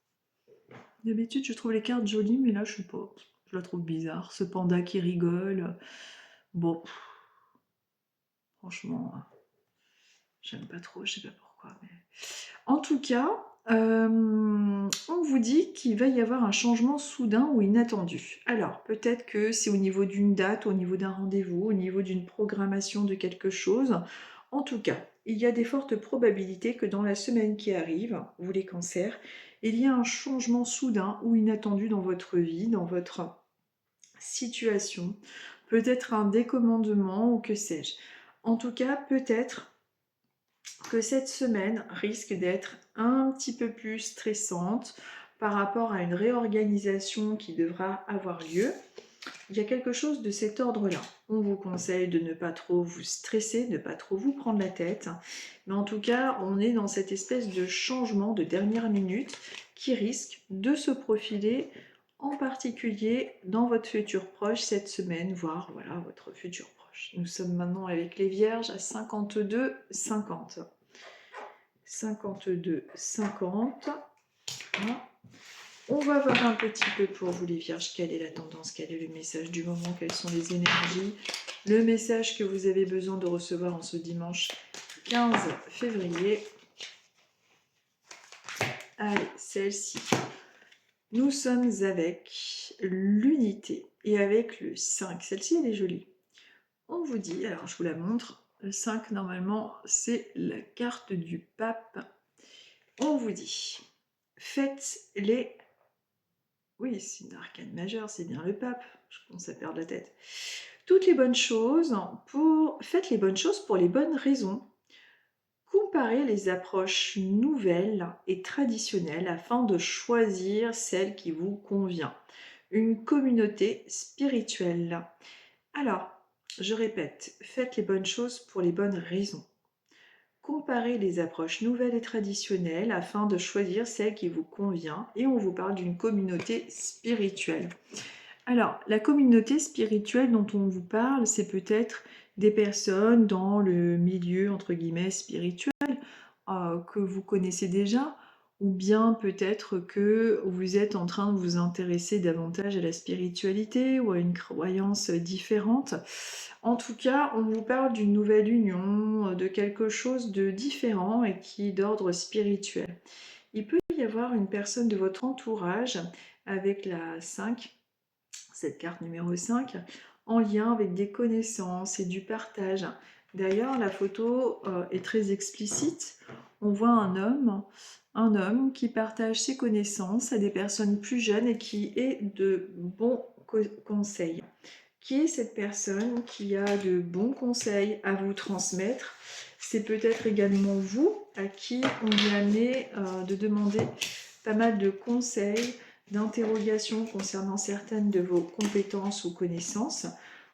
D'habitude, je trouve les cartes jolies, mais là, je sais pas. Je la trouve bizarre. Ce panda qui rigole. Bon, franchement, j'aime pas trop, je sais pas pourquoi. Mais... En tout cas, on vous dit qu'il va y avoir un changement soudain ou inattendu. Alors, peut-être que c'est au niveau d'une date, au niveau d'un rendez-vous, au niveau d'une programmation de quelque chose. En tout cas, il y a des fortes probabilités que dans la semaine qui arrive, vous les cancers, il y a un changement soudain ou inattendu dans votre vie, dans votre situation, peut-être un décommandement ou que sais-je. En tout cas, peut-être que cette semaine risque d'être un petit peu plus stressante par rapport à une réorganisation qui devra avoir lieu. Il y a quelque chose de cet ordre-là. On vous conseille de ne pas trop vous stresser, de ne pas trop vous prendre la tête. Mais en tout cas, on est dans cette espèce de changement de dernière minute qui risque de se profiler en particulier dans votre futur proche cette semaine, voire voilà, votre futur proche. Nous sommes maintenant avec les Vierges à 52-50. 52-50. Voilà. On va voir un petit peu pour vous les Vierges, quelle est la tendance, quel est le message du moment, quelles sont les énergies, le message que vous avez besoin de recevoir en ce dimanche 15 février. Allez, celle-ci. Nous sommes avec l'unité et avec le 5. Celle-ci, elle est jolie. On vous dit, alors je vous la montre, le 5, normalement, c'est la carte du pape. On vous dit, faites les... Oui, c'est une arcane majeure, c'est bien le pape. Je commence à perdre la tête. Toutes les bonnes choses, faites les bonnes choses pour les bonnes raisons. Comparez les approches nouvelles et traditionnelles afin de choisir celle qui vous convient. Une communauté spirituelle. Alors, je répète, faites les bonnes choses pour les bonnes raisons. Comparez les approches nouvelles et traditionnelles afin de choisir celle qui vous convient et on vous parle d'une communauté spirituelle. Alors, la communauté spirituelle dont on vous parle, c'est peut-être des personnes dans le milieu, entre guillemets, spirituel, que vous connaissez déjà, ou bien peut-être que vous êtes en train de vous intéresser davantage à la spiritualité ou à une croyance différente. En tout cas, on vous parle d'une nouvelle union, de quelque chose de différent et qui est d'ordre spirituel. Il peut y avoir une personne de votre entourage avec la 5, cette carte numéro 5, en lien avec des connaissances et du partage. D'ailleurs, la photo est très explicite. On voit un homme qui partage ses connaissances à des personnes plus jeunes et qui est de bons conseils. Qui est cette personne qui a de bons conseils à vous transmettre? C'est peut-être également vous à qui on est amené de demander pas mal de conseils, d'interrogations concernant certaines de vos compétences ou connaissances.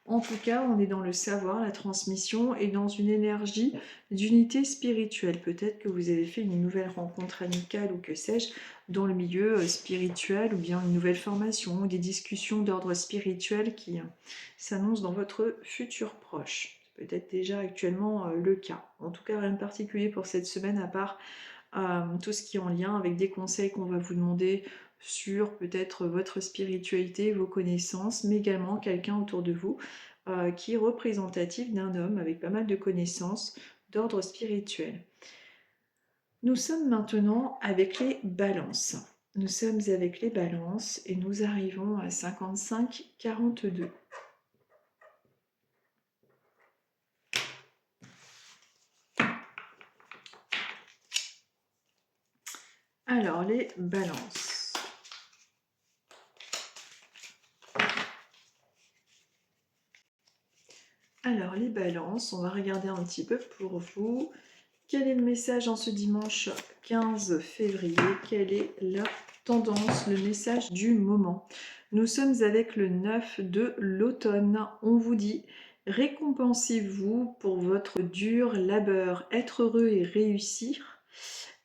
En tout cas, on est dans le savoir, la transmission et dans une énergie d'unité spirituelle. Peut-être que vous avez fait une nouvelle rencontre amicale ou que sais-je dans le milieu spirituel, ou bien une nouvelle formation ou des discussions d'ordre spirituel qui s'annoncent dans votre futur proche. C'est peut-être déjà actuellement le cas. En tout cas, rien de particulier pour cette semaine à part tout ce qui est en lien avec des conseils qu'on va vous demander sur peut-être votre spiritualité, vos connaissances, mais également quelqu'un autour de vous qui est représentatif d'un homme avec pas mal de connaissances d'ordre spirituel. Nous sommes maintenant avec les balances. Nous sommes avec les balances et nous arrivons à 55-42. Alors, les balances. Alors, les balances, on va regarder un petit peu pour vous. Quel est le message en ce dimanche 15 février? Quelle est la tendance, le message du moment? Nous sommes avec le 9 de l'automne. On vous dit, récompensez-vous pour votre dur labeur. Être heureux et réussir.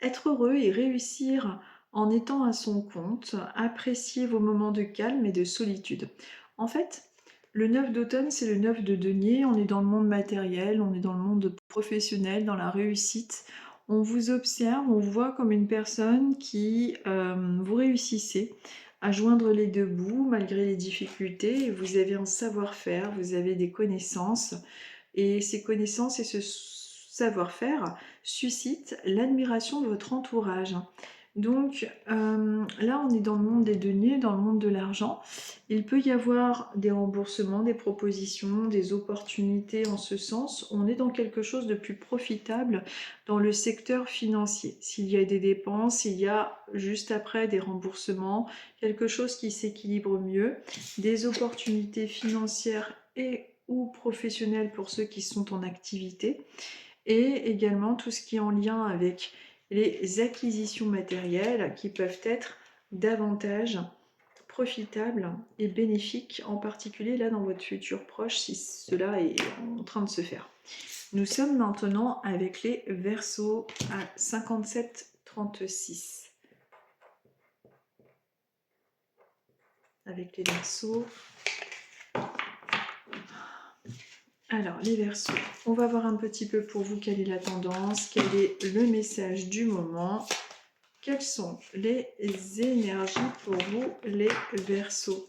Être heureux et réussir en étant à son compte. Appréciez vos moments de calme et de solitude. En fait, le 9 d'automne, c'est le 9 de denier. On est dans le monde matériel, on est dans le monde professionnel, dans la réussite. On vous observe, on vous voit comme une personne qui vous réussissez à joindre les deux bouts malgré les difficultés. Vous avez un savoir-faire, vous avez des connaissances. Et ces connaissances et ce savoir-faire suscitent l'admiration de votre entourage. Donc là, on est dans le monde des deniers, dans le monde de l'argent. Il peut y avoir des remboursements, des propositions, des opportunités en ce sens. On est dans quelque chose de plus profitable dans le secteur financier. S'il y a des dépenses, il y a juste après des remboursements, quelque chose qui s'équilibre mieux, des opportunités financières et ou professionnelles pour ceux qui sont en activité, et également tout ce qui est en lien avec les acquisitions matérielles qui peuvent être davantage profitables et bénéfiques, en particulier là dans votre futur proche si cela est en train de se faire. Nous sommes maintenant avec les Verseaux à 57-36. Avec les Verseaux. Alors, les Verseaux, on va voir un petit peu pour vous quelle est la tendance, quel est le message du moment. Quelles sont les énergies pour vous, les Verseaux?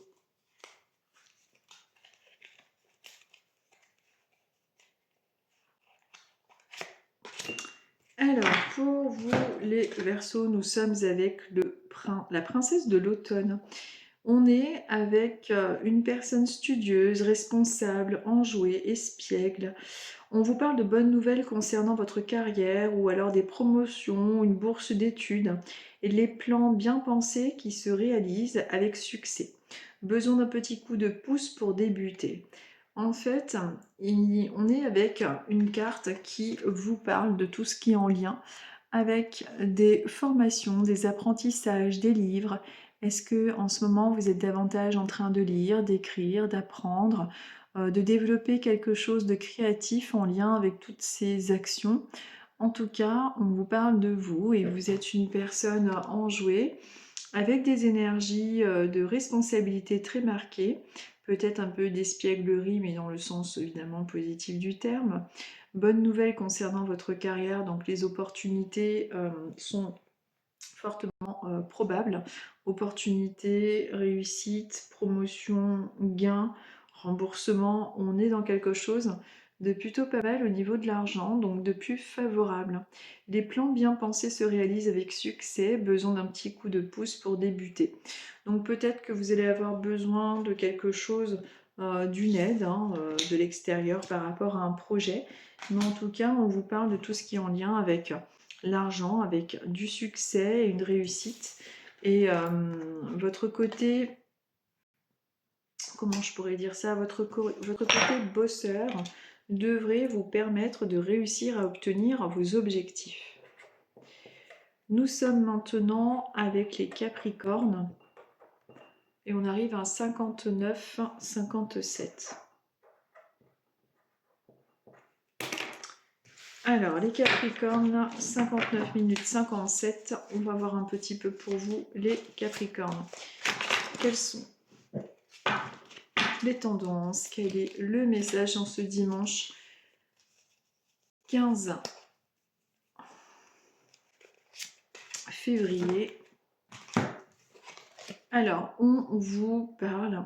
Alors, pour vous, les Verseaux, nous sommes avec la princesse de l'automne. On est avec une personne studieuse, responsable, enjouée, espiègle. On vous parle de bonnes nouvelles concernant votre carrière ou alors des promotions, une bourse d'études et les plans bien pensés qui se réalisent avec succès. Besoin d'un petit coup de pouce pour débuter. En fait, on est avec une carte qui vous parle de tout ce qui est en lien avec des formations, des apprentissages, des livres. Est-ce que en ce moment vous êtes davantage en train de lire, d'écrire, d'apprendre, de développer quelque chose de créatif en lien avec toutes ces actions? En tout cas, on vous parle de vous et vous êtes une personne enjouée avec des énergies de responsabilité très marquées, peut-être un peu d'espièglerie, mais dans le sens évidemment positif du terme. Bonne nouvelle concernant votre carrière, donc les opportunités sont fortement probables. Opportunités, réussite, promotion, gain, remboursement, on est dans quelque chose de plutôt pas mal au niveau de l'argent, donc de plus favorable. Les plans bien pensés se réalisent avec succès, besoin d'un petit coup de pouce pour débuter. Donc peut-être que vous allez avoir besoin de quelque chose, d'une aide de l'extérieur par rapport à un projet, mais en tout cas on vous parle de tout ce qui est en lien avec l'argent, avec du succès et une réussite. Et votre côté, comment je pourrais dire ça, votre côté bosseur devrait vous permettre de réussir à obtenir vos objectifs. Nous sommes maintenant avec les Capricornes et on arrive à 59-57. Alors, les Capricornes, 59 minutes 57. On va voir un petit peu pour vous, les Capricornes. Quelles sont les tendances? Quel est le message en ce dimanche 15 février? Alors, on vous parle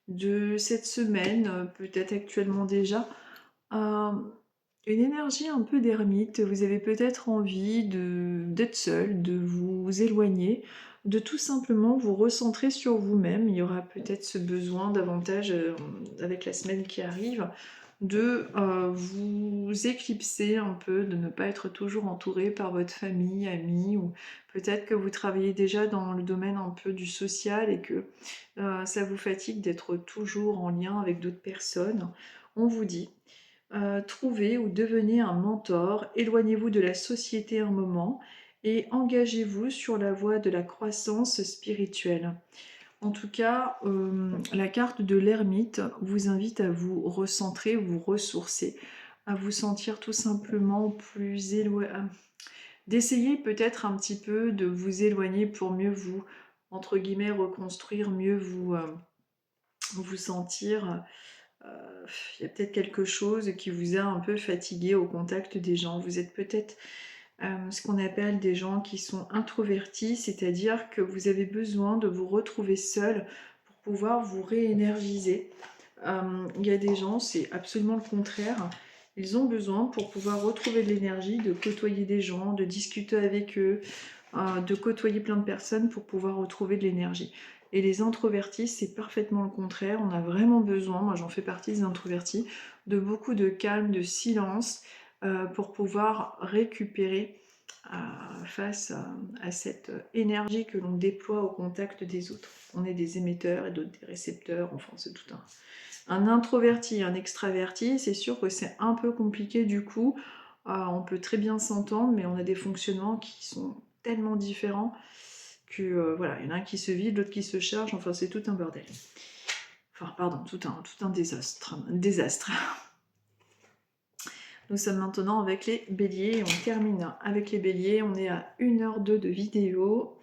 de cette semaine, peut-être actuellement déjà, une énergie un peu d'ermite. Vous avez peut-être envie d'être seul, de vous éloigner, de tout simplement vous recentrer sur vous-même. Il y aura peut-être ce besoin davantage, avec la semaine qui arrive, de vous éclipser un peu, de ne pas être toujours entouré par votre famille, amis, ou peut-être que vous travaillez déjà dans le domaine un peu du social et que ça vous fatigue d'être toujours en lien avec d'autres personnes. On vous dit, trouvez ou devenez un mentor, éloignez-vous de la société un moment et engagez-vous sur la voie de la croissance spirituelle. En tout cas, la carte de l'ermite vous invite à vous recentrer, vous ressourcer, à vous sentir tout simplement plus éloigné, d'essayer peut-être un petit peu de vous éloigner pour mieux vous, entre guillemets, reconstruire, mieux vous sentir. Il y a peut-être quelque chose qui vous a un peu fatigué au contact des gens. Vous êtes peut-être ce qu'on appelle des gens qui sont introvertis, c'est-à-dire que vous avez besoin de vous retrouver seul pour pouvoir vous réénergiser. Il y a des gens, c'est absolument le contraire. Ils ont besoin pour pouvoir retrouver de l'énergie, de côtoyer des gens, de discuter avec eux, de côtoyer plein de personnes pour pouvoir retrouver de l'énergie. Et les introvertis, c'est parfaitement le contraire. On a vraiment besoin, moi j'en fais partie des introvertis, de beaucoup de calme, de silence, pour pouvoir récupérer face à cette énergie que l'on déploie au contact des autres. On est des émetteurs et d'autres des récepteurs, enfin c'est tout un introverti, un extraverti. C'est sûr que c'est un peu compliqué du coup. On peut très bien s'entendre, mais on a des fonctionnements qui sont tellement différents que voilà, il y en a un qui se vide, l'autre qui se charge, enfin c'est tout un bordel. Enfin pardon, tout un désastre. Nous sommes maintenant avec les béliers et on termine avec les béliers. On est à 1h02 de vidéo.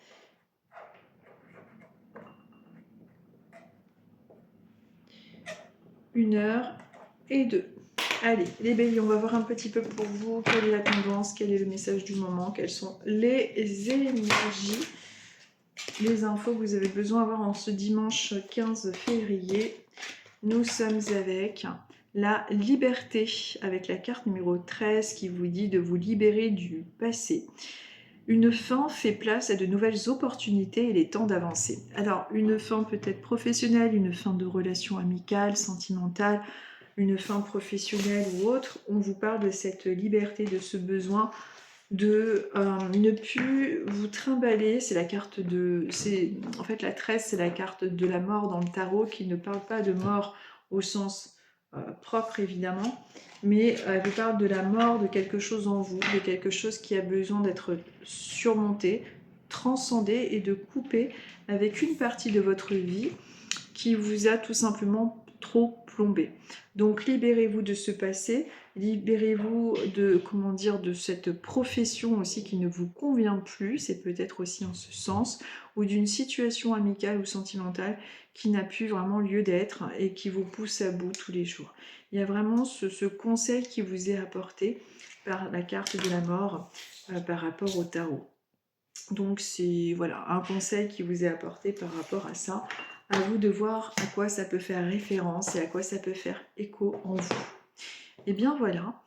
Une heure et 2. Allez, les béliers, on va voir un petit peu pour vous quelle est la tendance, quel est le message du moment, quelles sont les énergies, les infos que vous avez besoin d'avoir en ce dimanche 15 février. Nous sommes avec la liberté, avec la carte numéro 13 qui vous dit de vous libérer du passé. Une fin fait place à de nouvelles opportunités et il est temps d'avancer. Alors, une fin peut-être professionnelle, une fin de relation amicale, sentimentale, une fin professionnelle ou autre. On vous parle de cette liberté, de ce besoin de ne plus vous trimballer. C'est la carte de... En fait, la 13, c'est la carte de la mort dans le tarot qui ne parle pas de mort au sens propre, évidemment, mais elle vous parle de la mort de quelque chose en vous, de quelque chose qui a besoin d'être surmonté, transcendé et de couper avec une partie de votre vie qui vous a tout simplement trop plombé. Donc libérez-vous de ce passé, libérez-vous de, comment dire, de cette profession aussi qui ne vous convient plus, c'est peut-être aussi en ce sens, ou d'une situation amicale ou sentimentale qui n'a plus vraiment lieu d'être et qui vous pousse à bout tous les jours. Il y a vraiment ce conseil qui vous est apporté par la carte de la mort par rapport au tarot. Donc c'est voilà un conseil qui vous est apporté par rapport à ça. À vous de voir à quoi ça peut faire référence et à quoi ça peut faire écho en vous. Et bien voilà,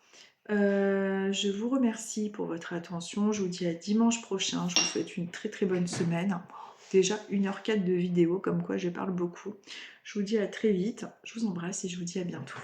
je vous remercie pour votre attention. Je vous dis à dimanche prochain. Je vous souhaite une très très bonne semaine. Déjà 1h04 de vidéo, comme quoi je parle beaucoup. Je vous dis à très vite. Je vous embrasse et je vous dis à bientôt.